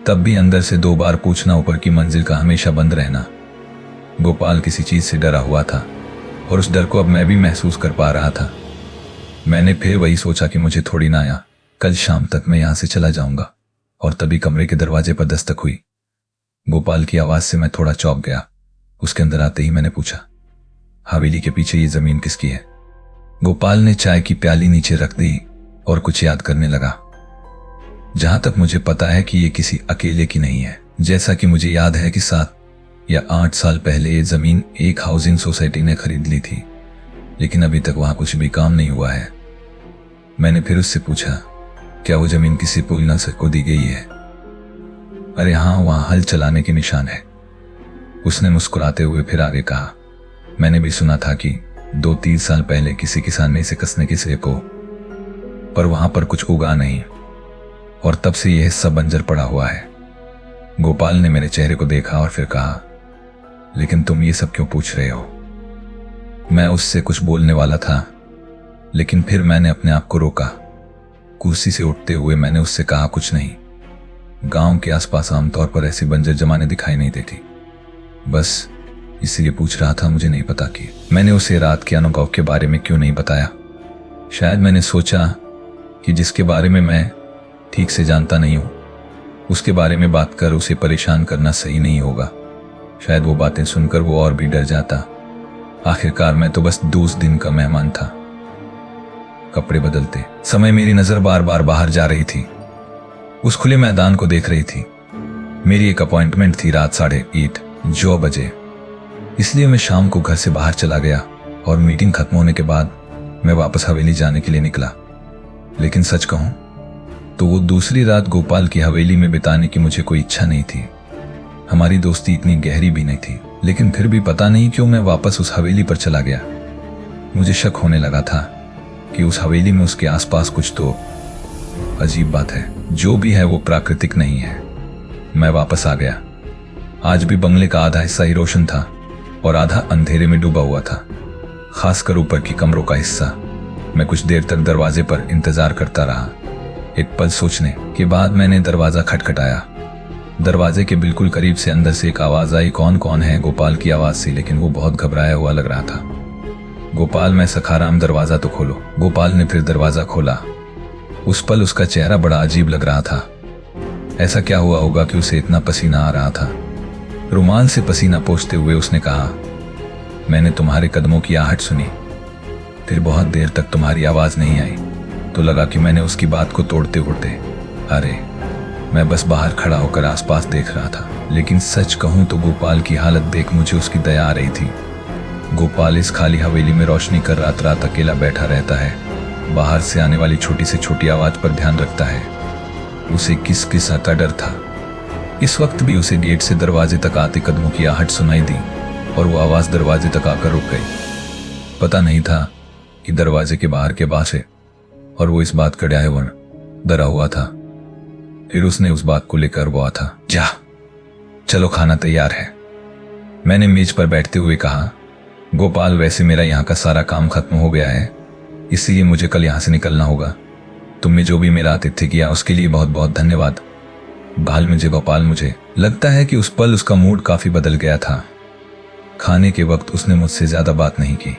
तब भी अंदर से 2 बार पूछना, ऊपर की मंजिल का हमेशा बंद रहना। गोपाल किसी चीज से डरा हुआ था और उस डर को अब मैं भी महसूस कर पा रहा था। मैंने फिर वही सोचा कि मुझे थोड़ी ना आया, कल शाम तक मैं यहां से चला जाऊंगा। और तभी कमरे के दरवाजे पर दस्तक हुई। गोपाल की आवाज से मैं थोड़ा चौंक गया। उसके अंदर आते ही मैंने पूछा, हवेली के पीछे ये जमीन किसकी है। गोपाल ने चाय की प्याली नीचे रख दी और कुछ याद करने लगा। जहां तक मुझे पता है कि ये किसी अकेले की नहीं है। जैसा कि मुझे याद है कि 7 या 8 साल पहले ये जमीन एक हाउसिंग सोसाइटी ने खरीद ली थी, लेकिन अभी तक वहां कुछ भी काम नहीं हुआ है। मैंने फिर उससे पूछा, क्या वो जमीन किसी पुलनसर को दी गई है। अरे हाँ, वहां हल चलाने के निशान है। उसने मुस्कुराते हुए फिर आगे कहा, मैंने भी सुना था कि 2-3 साल पहले किसी किसान ने इसे कसने की सेब को, पर वहां पर कुछ उगा नहीं और तब से यह हिस्सा बंजर पड़ा हुआ है। गोपाल ने मेरे चेहरे को देखा और फिर कहा, लेकिन तुम ये सब क्यों पूछ रहे हो। मैं उससे कुछ बोलने वाला था, लेकिन फिर मैंने अपने आप को रोका। कुर्सी से उठते हुए मैंने उससे कहा, कुछ नहीं। गांव के आसपास आमतौर पर ऐसी बंजर जमाने दिखाई नहीं देती, बस इसलिए पूछ रहा था। मुझे नहीं पता कि मैंने उसे रात के अनुभव के बारे में क्यों नहीं बताया। शायद मैंने सोचा कि जिसके बारे में मैं ठीक से जानता नहीं हूं, उसके बारे में बात कर उसे परेशान करना सही नहीं होगा। शायद वो बातें सुनकर वो और भी डर जाता। आखिरकार मैं तो बस 2 दिन का मेहमान था। कपड़े बदलते समय मेरी नजर बार बार बाहर जा रही थी। उस खुले मैदान को देख रही थी। मेरी एक अपॉइंटमेंट थी रात 8:30 बजे, इसलिए मैं शाम को घर से बाहर चला गया और मीटिंग खत्म होने के बाद मैं वापस हवेली जाने के लिए निकला। लेकिन सच कहूं तो वो दूसरी रात गोपाल की हवेली में बिताने की मुझे कोई इच्छा नहीं थी। हमारी दोस्ती इतनी गहरी भी नहीं थी, लेकिन फिर भी पता नहीं क्यों मैं वापस उस हवेली पर चला गया। मुझे शक होने लगा था कि उस हवेली में उसके आसपास कुछ तो अजीब बात है। जो भी है वो प्राकृतिक नहीं है। मैं वापस आ गया। आज भी बंगले का आधा हिस्सा ही रोशन था और आधा अंधेरे में डूबा हुआ था, खासकर ऊपर की कमरों का हिस्सा। मैं कुछ देर तक दरवाजे पर इंतजार करता रहा। एक पल सोचने के बाद मैंने दरवाजा खटखटाया। दरवाजे के बिल्कुल करीब से अंदर से एक आवाज आई, कौन कौन है। गोपाल की आवाज से, लेकिन वो बहुत घबराया हुआ लग रहा था। गोपाल, मैं सखाराम, दरवाजा तो खोलो। गोपाल ने फिर दरवाजा खोला। उस पल उसका चेहरा बड़ा अजीब लग रहा था। ऐसा क्या हुआ होगा कि उसे इतना पसीना आ रहा था। रुमाल से पसीना पोंछते हुए उसने कहा, मैंने तुम्हारे कदमों की आहट सुनी, फिर बहुत देर तक तुम्हारी आवाज नहीं आई, तो लगा कि मैंने उसकी बात को तोड़ते उड़ते। अरे मैं बस बाहर खड़ा होकर आसपास देख रहा था। लेकिन सच कहूं तो गोपाल की हालत देख मुझे उसकी दया आ रही थी। गोपाल इस खाली हवेली में रोशनी कर रात रात अकेला बैठा रहता है, बाहर से आने वाली छोटी से छोटी आवाज पर ध्यान रखता है। उसे किस किस्सा का डर था। इस वक्त भी उसे गेट से दरवाजे तक आते कदमों की आहट सुनाई दी। और वो आवाज दरवाजे तक आकर रुक गई। पता नहीं था कि दरवाजे के बाहर के बास है और वो इस बात का ड्राइवर डरा हुआ था। फिर उसने उस बात को लेकर बोला था, जा चलो खाना तैयार है। मैंने मेज पर बैठते हुए कहा, गोपाल वैसे मेरा यहाँ का सारा काम खत्म हो गया है, इसलिए मुझे कल यहाँ से निकलना होगा। तुमने जो भी मेरा आतिथ्य किया उसके लिए बहुत बहुत धन्यवाद। मुझे लगता है कि उस पल उसका मूड काफी बदल गया था। खाने के वक्त उसने मुझसे ज्यादा बात नहीं की,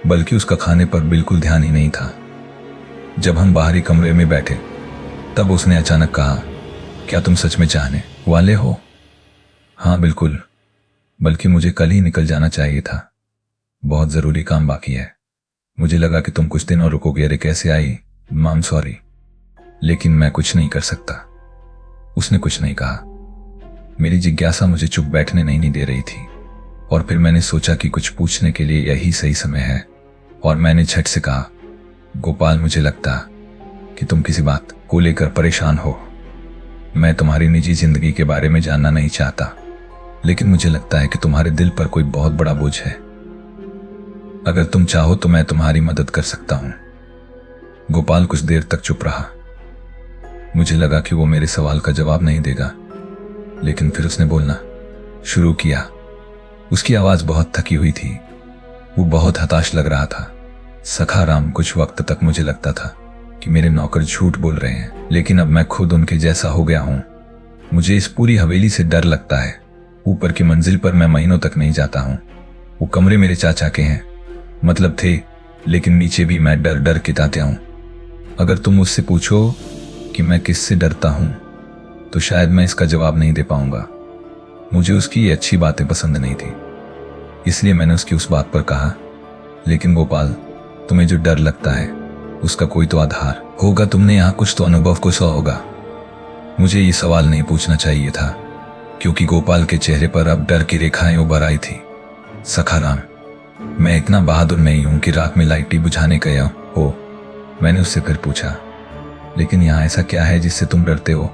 बल्कि उसका खाने पर बिल्कुल ध्यान ही नहीं था। जब हम बाहरी कमरे में बैठे तब उसने अचानक कहा, क्या तुम सच में चाहने वाले हो? हाँ बिल्कुल, बल्कि मुझे कल ही निकल जाना चाहिए था, बहुत जरूरी काम बाकी है। मुझे लगा कि तुम कुछ दिन और रुकोगे। अरे कैसे आई माम, सॉरी, लेकिन मैं कुछ नहीं कर सकता। उसने कुछ नहीं कहा। मेरी जिज्ञासा मुझे चुप बैठने नहीं दे रही थी और फिर मैंने सोचा कि कुछ पूछने के लिए यही सही समय है और मैंने झट से कहा, गोपाल मुझे लगता कि तुम किसी बात को लेकर परेशान हो। मैं तुम्हारी निजी जिंदगी के बारे में जानना नहीं चाहता, लेकिन मुझे लगता है कि तुम्हारे दिल पर कोई बहुत बड़ा बोझ है। अगर तुम चाहो तो मैं तुम्हारी मदद कर सकता हूं। गोपाल कुछ देर तक चुप रहा। मुझे लगा कि वो मेरे सवाल का जवाब नहीं देगा, लेकिन फिर उसने बोलना शुरू किया। उसकी आवाज बहुत थकी हुई थी, वो बहुत हताश लग रहा था। सखा राम, कुछ वक्त तक मुझे लगता था कि मेरे नौकर झूठ बोल रहे हैं, लेकिन अब मैं खुद उनके जैसा हो गया हूं। मुझे इस पूरी हवेली से डर लगता है। ऊपर की मंजिल पर मैं महीनों तक नहीं जाता हूं। वो कमरे मेरे चाचा के हैं, मतलब थे, लेकिन नीचे भी मैं डर डर के जाता हूं। अगर तुम मुझसे पूछो कि मैं किससे डरता हूं, तो शायद मैं इसका जवाब नहीं दे पाऊंगा। मुझे उसकी ये अच्छी बातें पसंद नहीं थी, इसलिए मैंने उसकी उस बात पर कहा, लेकिन गोपाल, तुम्हें जो डर लगता है उसका कोई तो आधार होगा। तुमने यहाँ कुछ तो अनुभव को सौ होगा। मुझे ये सवाल नहीं पूछना चाहिए था, क्योंकि गोपाल के चेहरे पर अब डर की रेखाएं उभर आई थी। सखाराम, मैं इतना बहादुर नहीं हूं कि रात में लाइट बुझाने गया हो। मैंने उससे फिर पूछा, लेकिन यहाँ ऐसा क्या है जिससे तुम डरते हो?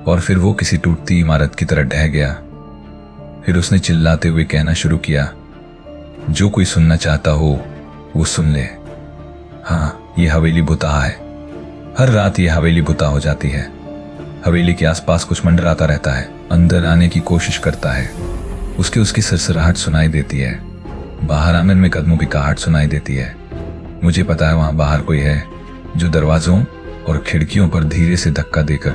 और फिर वो किसी टूटती इमारत की तरह ढह गया। फिर उसने चिल्लाते हुए कहना शुरू किया, जो कोई सुनना चाहता हो वो सुन ले। हाँ, ये हवेली भुता है। हर रात ये हवेली भुता हो जाती है। हवेली के आसपास कुछ मंडराता रहता है, अंदर आने की कोशिश करता है। उसकी सरसराहट सुनाई देती है। बाहर आंगन में कदमों की आहट सुनाई देती है। मुझे पता है वहां बाहर कोई है जो दरवाजों और खिड़कियों पर धीरे से धक्का देकर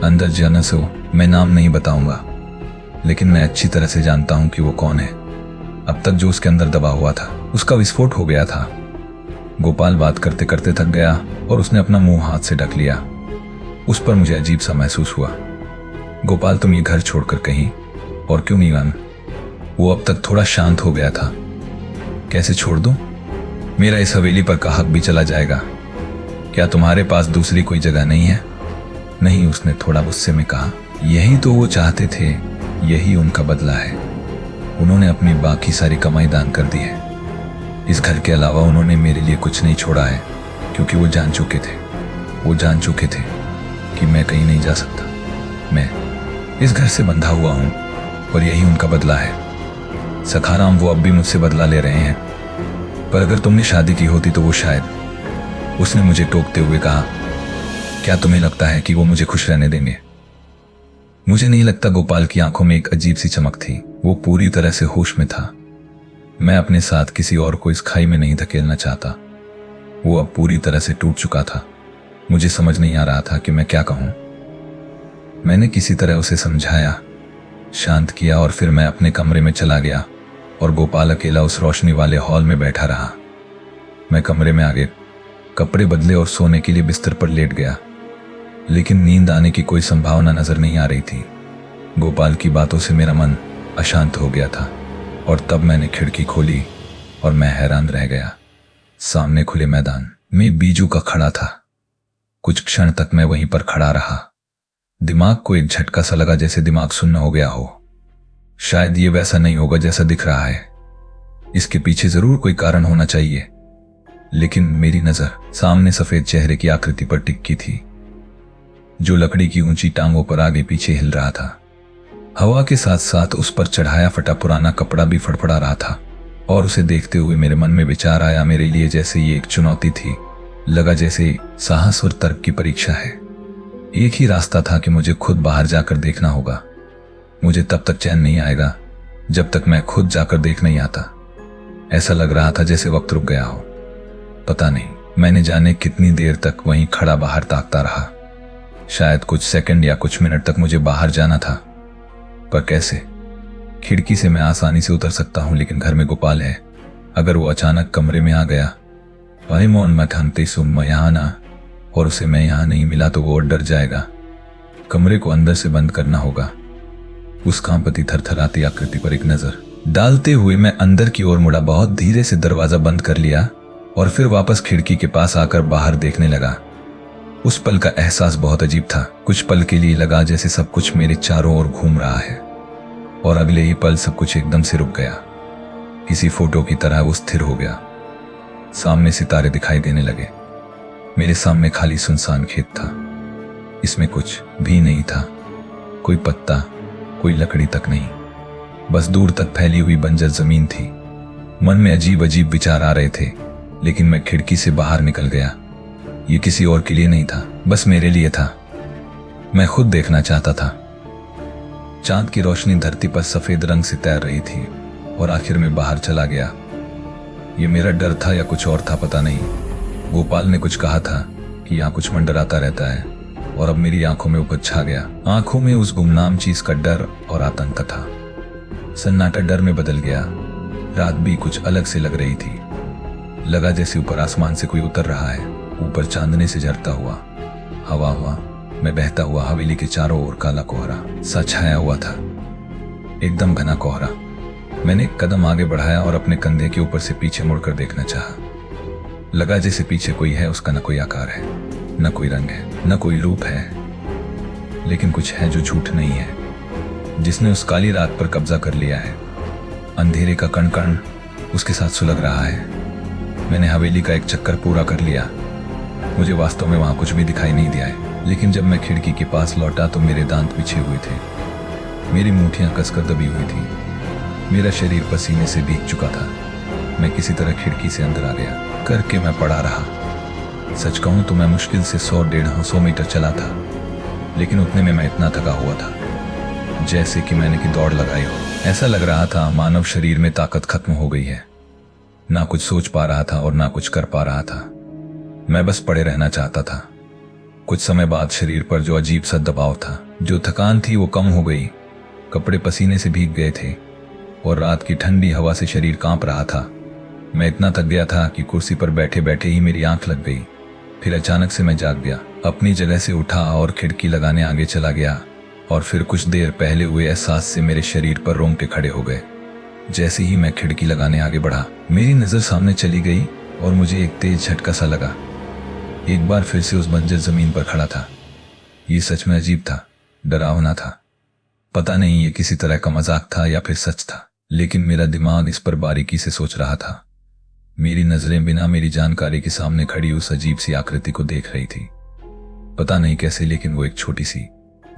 अंदर जाना से हो। मैं नाम नहीं बताऊंगा, लेकिन मैं अच्छी तरह से जानता हूं कि वो कौन है। अब तक जो उसके अंदर दबा हुआ था उसका विस्फोट हो गया था। गोपाल बात करते करते थक गया और उसने अपना मुंह हाथ से ढक लिया। उस पर मुझे अजीब सा महसूस हुआ। गोपाल, तुम ये घर छोड़कर कहीं और क्यों नहीं आना? वो अब तक थोड़ा शांत हो गया था। कैसे छोड़ दूं? मेरा इस हवेली पर का हक भी चला जाएगा। क्या तुम्हारे पास दूसरी कोई जगह नहीं है? नहीं, उसने थोड़ा गुस्से में कहा। यही तो वो चाहते थे, यही उनका बदला है। उन्होंने अपनी बाकी सारी कमाई दान कर दी है। इस घर के अलावा उन्होंने मेरे लिए कुछ नहीं छोड़ा है, क्योंकि वो जान चुके थे कि मैं कहीं नहीं जा सकता। मैं इस घर से बंधा हुआ हूं और यही उनका बदला है। सखाराम, वो अब भी मुझसे बदला ले रहे हैं, पर अगर तुमने शादी की होती तो वो शायद। उसने मुझे टोकते हुए कहा, क्या तुम्हें लगता है कि वो मुझे खुश रहने देंगे? मुझे नहीं लगता। गोपाल की आंखों में एक अजीब सी चमक थी। वो पूरी तरह से होश में था। मैं अपने साथ किसी और को इस खाई में नहीं धकेलना चाहता। वो अब पूरी तरह से टूट चुका था। मुझे समझ नहीं आ रहा था कि मैं क्या कहूं। मैंने किसी तरह उसे समझाया, शांत किया और फिर मैं अपने कमरे में चला गया और गोपाल अकेला उस रोशनी वाले हॉल में बैठा रहा। मैं कमरे में आगे कपड़े बदले और सोने के लिए बिस्तर पर लेट गया, लेकिन नींद आने की कोई संभावना नजर नहीं आ रही थी। गोपाल की बातों से मेरा मन अशांत हो गया था और तब मैंने खिड़की खोली और मैं हैरान रह गया। सामने खुले मैदान में बीजू का खड़ा था। कुछ क्षण तक मैं वहीं पर खड़ा रहा। दिमाग को एक झटका सा लगा, जैसे दिमाग सुन्न हो गया हो। शायद ये वैसा नहीं होगा जैसा दिख रहा है। इसके पीछे जरूर कोई कारण होना चाहिए। लेकिन मेरी नजर सामने सफेद चेहरे की आकृति पर टिकी थी, जो लकड़ी की ऊंची टांगों पर आगे पीछे हिल रहा था। हवा के साथ साथ उस पर चढ़ाया फटा पुराना कपड़ा भी फड़फड़ा रहा था और उसे देखते हुए मेरे मन में विचार आया, मेरे लिए जैसे ये एक चुनौती थी। लगा जैसे साहस और तर्क की परीक्षा है। एक ही रास्ता था कि मुझे खुद बाहर जाकर देखना होगा। मुझे तब तक चैन नहीं आएगा जब तक मैं खुद जाकर देख नहीं आता। ऐसा लग रहा था जैसे वक्त रुक गया हो। पता नहीं मैंने जाने कितनी देर तक वहीं खड़ा बाहर ताकता रहा। शायद कुछ सेकंड या कुछ मिनट तक मुझे बाहर जाना था, पर कैसे? खिड़की से मैं आसानी से उतर सकता हूं, लेकिन घर में गोपाल है। अगर वो अचानक कमरे में आ गया, भाई मोहन मैं ठानते सुम यहां ना, और उसे मैं यहां नहीं मिला तो वो और डर जाएगा। कमरे को अंदर से बंद करना होगा। उस कांपती थरथराती आकृति पर एक नजर डालते हुए मैं अंदर की ओर मुड़ा। बहुत धीरे से दरवाजा बंद कर लिया और फिर वापस खिड़की के पास आकर बाहर देखने लगा। उस पल का एहसास बहुत अजीब था। कुछ पल के लिए लगा जैसे सब कुछ मेरे चारों ओर घूम रहा है, और अगले ही पल सब कुछ एकदम से रुक गया। किसी फोटो की तरह वो स्थिर हो गया। सामने सितारे दिखाई देने लगे। मेरे सामने खाली सुनसान खेत था। इसमें कुछ भी नहीं था, कोई पत्ता, कोई लकड़ी तक नहीं। बस दूर तक फैली हुई बंजर जमीन थी। मन में अजीब अजीब विचार आ रहे थे, लेकिन मैं खिड़की से बाहर निकल गया। ये किसी और के लिए नहीं था, बस मेरे लिए था। मैं खुद देखना चाहता था। चांद की रोशनी धरती पर सफेद रंग से तैर रही थी और आखिर में बाहर चला गया। ये मेरा डर था या कुछ और था, पता नहीं। गोपाल ने कुछ कहा था कि यहाँ कुछ मंडराता रहता है, और अब मेरी आंखों में उपज छा गया। आंखों में उस गुमनाम चीज का डर और आतंक था। सन्नाटा डर में बदल गया। रात भी कुछ अलग से लग रही थी। लगा जैसे ऊपर आसमान से कोई उतर रहा है, ऊपर चांदने से झरता हुआ। हवा हुआ मैं बहता हुआ। हवेली के चारों ओर काला कोहरा सा छाया हुआ था, एकदम घना कोहरा। मैंने एक कदम आगे बढ़ाया और अपने कंधे के ऊपर से पीछे मुड़कर देखना चाहा। लगा जैसे पीछे कोई है, उसका न कोई आकार है, न कोई रंग है, न कोई रूप है, लेकिन कुछ है जो झूठ नहीं है, जिसने उस काली रात पर कब्जा कर लिया है। अंधेरे का कण कण उसके साथ सुलग रहा है। मैंने हवेली का एक चक्कर पूरा कर लिया। मुझे वास्तव में वहां कुछ भी दिखाई नहीं दिया है, लेकिन जब मैं खिड़की के पास लौटा तो मेरे दांत बिछे हुए थे। मेरी मुट्ठियां कसकर दबी हुई थी। मेरा शरीर पसीने से भीग चुका था। मैं किसी तरह खिड़की से अंदर आ गया। करके मैं पड़ा रहा। सच कहूं तो मैं मुश्किल से 100-150 मीटर चला था, लेकिन उतने में मैं इतना थका हुआ था जैसे कि मैंने की दौड़ लगाई हो। ऐसा लग रहा था मानव शरीर में ताकत खत्म हो गई है। ना कुछ सोच पा रहा था और ना कुछ कर पा रहा था। मैं बस पड़े रहना चाहता था। कुछ समय बाद शरीर पर जो अजीब सा दबाव था, जो थकान थी, वो कम हो गई। कपड़े पसीने से भीग गए थे और रात की ठंडी हवा से शरीर कांप रहा था। मैं इतना थक गया था कि कुर्सी पर बैठे बैठे ही मेरी आंख लग गई। फिर अचानक से मैं जाग गया। अपनी जगह से उठा और खिड़की लगाने आगे चला गया, और फिर कुछ देर पहले हुए एहसास से मेरे शरीर पर रोंगटे खड़े हो गए। जैसे ही मैं खिड़की लगाने आगे बढ़ा, मेरी नजर सामने चली गई और मुझे एक तेज झटका सा लगा। एक बार फिर से उस बंजर जमीन पर खड़ा था। ये सच में अजीब था, डरावना था। पता नहीं ये किसी तरह का मजाक था या फिर सच था, लेकिन मेरा दिमाग इस पर बारीकी से सोच रहा था। मेरी नजरें बिना मेरी जानकारी के सामने खड़ी उस अजीब सी आकृति को देख रही थी। पता नहीं कैसे, लेकिन वो एक छोटी सी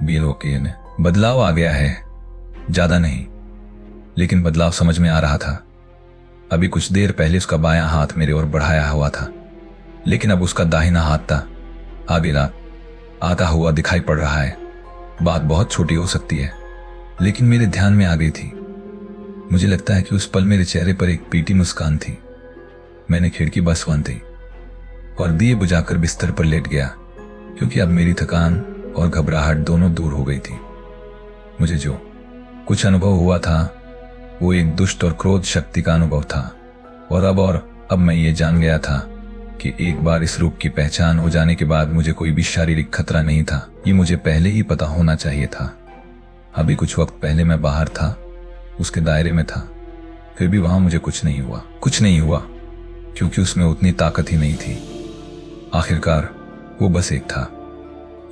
बेलोकेन बदलाव आ गया है। ज्यादा नहीं, लेकिन बदलाव समझ में आ रहा था। अभी कुछ देर पहले उसका बायां हाथ मेरे ओर बढ़ाया हुआ था, लेकिन अब उसका दाहिना हाथ था आगे आता हुआ दिखाई पड़ रहा है। बात बहुत छोटी हो सकती है, लेकिन मेरे ध्यान में आ गई थी। मुझे लगता है कि उस पल मेरे चेहरे पर एक पीटी मुस्कान थी। मैंने खिड़की बस बंद दी और दिए बुझाकर बिस्तर पर लेट गया, क्योंकि अब मेरी थकान और घबराहट दोनों दूर हो गई थी। मुझे जो कुछ अनुभव हुआ था वो एक दुष्ट और क्रोध शक्ति का अनुभव था, और अब मैं ये जान गया था कि एक बार इस रूप की पहचान हो जाने के बाद मुझे कोई भी शारीरिक खतरा नहीं था। ये मुझे पहले ही पता होना चाहिए था। अभी कुछ वक्त पहले मैं बाहर था, उसके दायरे में था, फिर भी वहां मुझे कुछ नहीं हुआ, क्योंकि उसमें उतनी ताकत ही नहीं थी। आखिरकार वो बस एक था।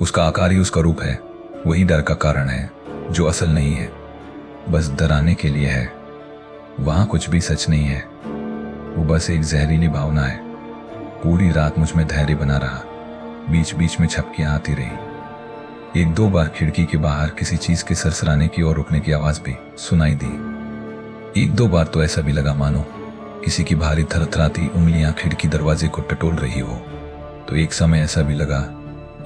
उसका आकार ही उसका रूप है। वही डर का कारण है, जो असल नहीं है, बस डराने के लिए है। वहां कुछ भी सच नहीं है, वो बस एक जहरीली भावना है। पूरी रात मुझ में धैर्य बना रहा, बीच बीच में झपकियां आती रही। एक दो बार खिड़की के बाहर किसी चीज के सरसराने की और रुकने की आवाज भी सुनाई दी। एक दो बार तो ऐसा भी लगा मानो किसी की भारी थरथराती उंगलियां खिड़की दरवाजे को टटोल रही हो। तो एक समय ऐसा भी लगा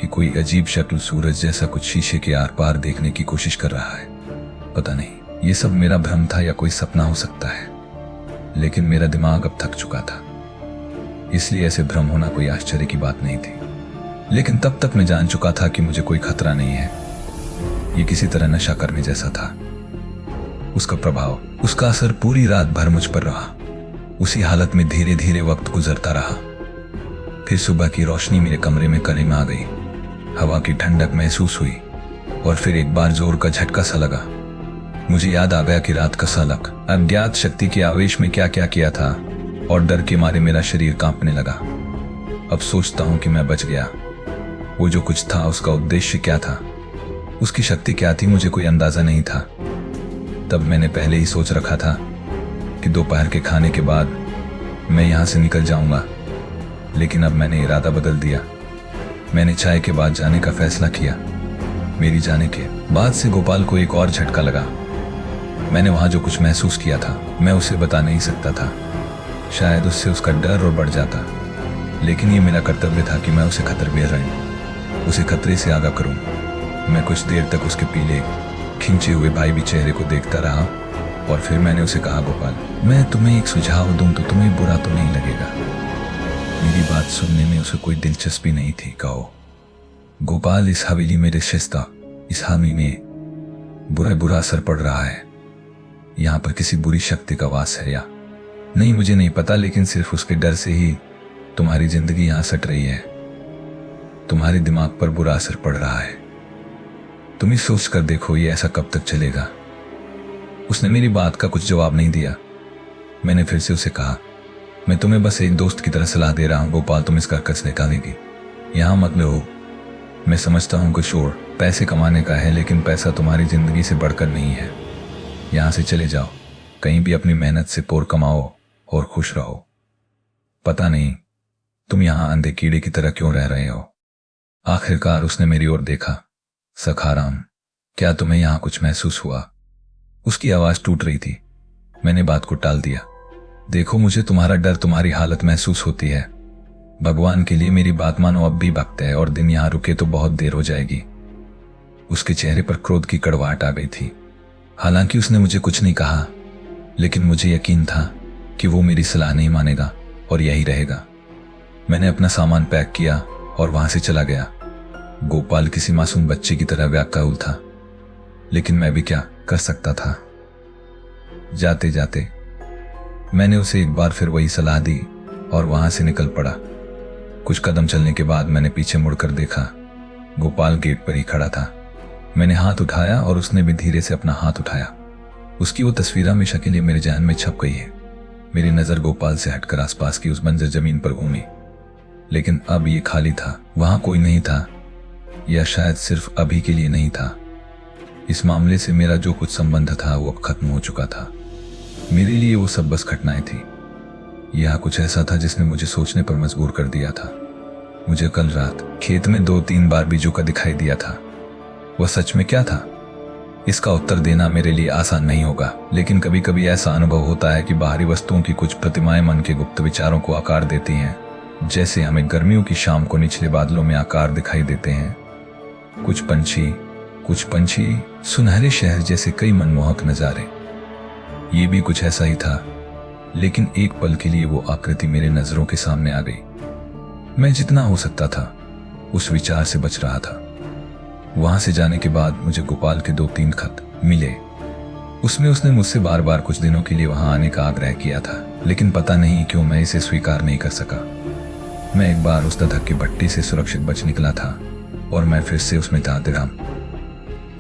कि कोई अजीब शक्ल सूरज जैसा कुछ शीशे के आर पार देखने की कोशिश कर रहा है। पता नहीं ये सब मेरा भ्रम था या कोई सपना हो सकता है, लेकिन मेरा दिमाग अब थक चुका था, इसलिए ऐसे भ्रम होना कोई आश्चर्य की बात नहीं थी। लेकिन तब तक मैं जान चुका था कि मुझे कोई खतरा नहीं है। ये किसी तरह नशा करने जैसा था। उसका प्रभाव, उसका असर पूरी रात भर मुझ पर रहा। उसी हालत में धीरे धीरे वक्त गुजरता रहा। फिर सुबह की रोशनी मेरे कमरे में करीब आ गई। हवा की ठंडक महसूस हुई और फिर एक बार जोर का झटका सा लगा। मुझे याद आ गया कि रात का सालक अज्ञात शक्ति के आवेश में क्या क्या किया था और डर के मारे मेरा शरीर कांपने लगा। अब सोचता हूं कि मैं बच गया। वो जो कुछ था उसका उद्देश्य क्या था, उसकी शक्ति क्या थी, मुझे कोई अंदाजा नहीं था। तब मैंने पहले ही सोच रखा था कि दोपहर के खाने के बाद मैं यहां से निकल जाऊंगा, लेकिन अब मैंने इरादा बदल दिया। मैंने चाय के बाद जाने का फैसला किया। मेरी जाने के बाद से गोपाल को एक और झटका लगा। मैंने वहां जो कुछ महसूस किया था मैं उसे बता नहीं सकता था। शायद उससे उसका डर और बढ़ जाता, लेकिन ये मेरा कर्तव्य था कि मैं उसे खतरे में रहूं, उसे खतरे से आगाह करूं। मैं कुछ देर तक उसके पीले खिंचे हुए भाई चेहरे को देखता रहा और फिर मैंने उसे कहा, गोपाल, मैं तुम्हें एक सुझाव दूं तो तुम्हें बुरा तो नहीं लगेगा? मेरी बात सुनने में उसे कोई दिलचस्पी नहीं थी। कहो। गोपाल, इस हवेली में रिश्ता, इस हामी में बुरा असर पड़ रहा है। यहां पर किसी बुरी शक्ति का वास है या नहीं मुझे नहीं पता, लेकिन सिर्फ उसके डर से ही तुम्हारी जिंदगी यहां सट रही है। तुम्हारे दिमाग पर बुरा असर पड़ रहा है। तुम ही सोच कर देखो ये ऐसा कब तक चलेगा? उसने मेरी बात का कुछ जवाब नहीं दिया। मैंने फिर से उसे कहा, मैं तुम्हें बस एक दोस्त की तरह सलाह दे रहा हूं गोपाल, तुम इसका कर्ज निकालेगी। यहां मत लो। मैं समझता हूं कि शोर पैसे कमाने का है, लेकिन पैसा तुम्हारी जिंदगी से बढ़कर नहीं है। यहां से चले जाओ, कहीं भी अपनी मेहनत से पोर कमाओ और खुश रहो। पता नहीं तुम यहां अंधे कीड़े की तरह क्यों रह रहे हो। आखिरकार उसने मेरी ओर देखा। सखाराम, क्या तुम्हें यहां कुछ महसूस हुआ? उसकी आवाज टूट रही थी। मैंने बात को टाल दिया। देखो, मुझे तुम्हारा डर, तुम्हारी हालत महसूस होती है। भगवान के लिए मेरी बात मानो, अब भी वक्त है और दिन यहां रुके तो बहुत देर हो जाएगी। उसके चेहरे पर क्रोध की कड़वाहट आ गई थी। हालांकि उसने मुझे कुछ नहीं कहा, लेकिन मुझे यकीन था कि वो मेरी सलाह नहीं मानेगा और यही रहेगा। मैंने अपना सामान पैक किया और वहां से चला गया। गोपाल किसी मासूम बच्चे की तरह व्याकुल था, लेकिन मैं भी क्या कर सकता था। जाते जाते मैंने उसे एक बार फिर वही सलाह दी और वहां से निकल पड़ा। कुछ कदम चलने के बाद मैंने पीछे मुड़कर देखा। गोपाल गेट पर ही खड़ा था। मैंने हाथ उठाया और उसने भी धीरे से अपना हाथ उठाया। उसकी वो तस्वीर हमेशा के लिए मेरे ज़हन में छप गई है। मेरी नजर गोपाल से हटकर आसपास की उस बंजर जमीन पर घूमी, लेकिन अब ये खाली था। वहां कोई नहीं था, या शायद सिर्फ अभी के लिए नहीं था। इस मामले से मेरा जो कुछ संबंध था वो अब खत्म हो चुका था। मेरे लिए वो सब बस घटनाएं थी। यह कुछ ऐसा था जिसने मुझे सोचने पर मजबूर कर दिया था। मुझे कल रात खेत में 2-3 बार बिजू का दिखाई दिया था। वह सच में क्या था, इसका उत्तर देना मेरे लिए आसान नहीं होगा, लेकिन कभी कभी ऐसा अनुभव होता है कि बाहरी वस्तुओं की कुछ प्रतिमाएं मन के गुप्त विचारों को आकार देती हैं। जैसे हमें गर्मियों की शाम को निचले बादलों में आकार दिखाई देते हैं। कुछ पंछी, सुनहरे शहर जैसे कई मनमोहक नजारे। ये भी कुछ ऐसा ही था, लेकिन एक पल के लिए वो आकृति मेरे नजरों के सामने आ गई। मैं जितना हो सकता था उस विचार से बच रहा था। वहां से जाने के बाद मुझे गोपाल के 2-3 खत मिले। उसमें उसने मुझसे बार बार कुछ दिनों के लिए वहां आने का आग्रह किया था, लेकिन पता नहीं क्यों मैं इसे स्वीकार नहीं कर सका। मैं एक बार उस धधक की भट्टी से सुरक्षित बच निकला था और मैं फिर से उसमें था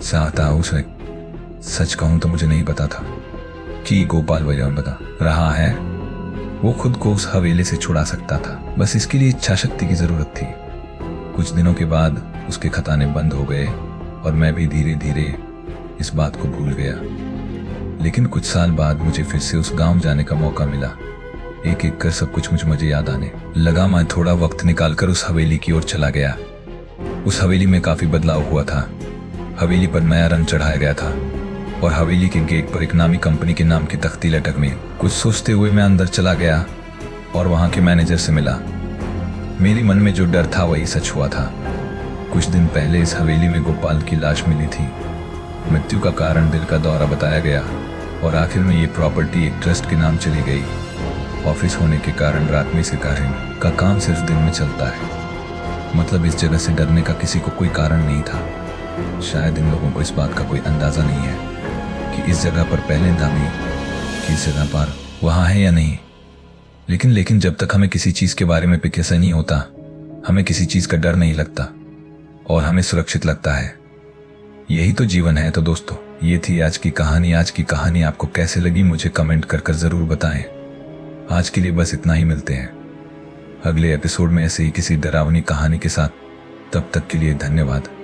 साता। उसे सच कहूं तो मुझे नहीं पता था कि गोपाल वजह बता रहा है। वो खुद को उस हवेली से छुड़ा सकता था, बस इसके लिए इच्छा शक्ति की जरूरत थी। कुछ दिनों के बाद उसके खत आने बंद हो गए और मैं भी धीरे धीरे इस बात को भूल गया। लेकिन कुछ साल बाद मुझे फिर से उस गांव जाने का मौका मिला। एक एक कर सब कुछ मुझे याद आने लगा। मैं थोड़ा वक्त निकालकर उस हवेली की ओर चला गया। उस हवेली में काफी बदलाव हुआ था। हवेली पर नया रंग चढ़ाया गया था और हवेली के गेट पर एक नामी कंपनी के नाम की तख्ती लटक में। कुछ सोचते हुए मैं अंदर चला गया और वहां के मैनेजर से मिला। मेरे मन में जो डर था वही सच हुआ था। कुछ दिन पहले इस हवेली में गोपाल की लाश मिली थी। मृत्यु का कारण दिल का दौरा बताया गया और आखिर में ये प्रॉपर्टी एक ट्रस्ट के नाम चली गई। ऑफिस होने के कारण रात में इसे कार्य का काम सिर्फ दिन में चलता है। मतलब इस जगह से डरने का किसी को कोई कारण नहीं था। शायद इन लोगों को इस बात का कोई अंदाजा नहीं है कि इस जगह पर पहले नामी की जगह पर वहां है या नहीं। लेकिन जब तक हमें किसी चीज के बारे में पिक्चर नहीं होता, हमें किसी चीज का डर नहीं लगता और हमें सुरक्षित लगता है। यही तो जीवन है। तो दोस्तों, ये थी आज की कहानी। आज की कहानी आपको कैसे लगी मुझे कमेंट कर जरूर बताएं। आज के लिए बस इतना ही। मिलते हैं अगले एपिसोड में ऐसे ही किसी डरावनी कहानी के साथ। तब तक के लिए धन्यवाद।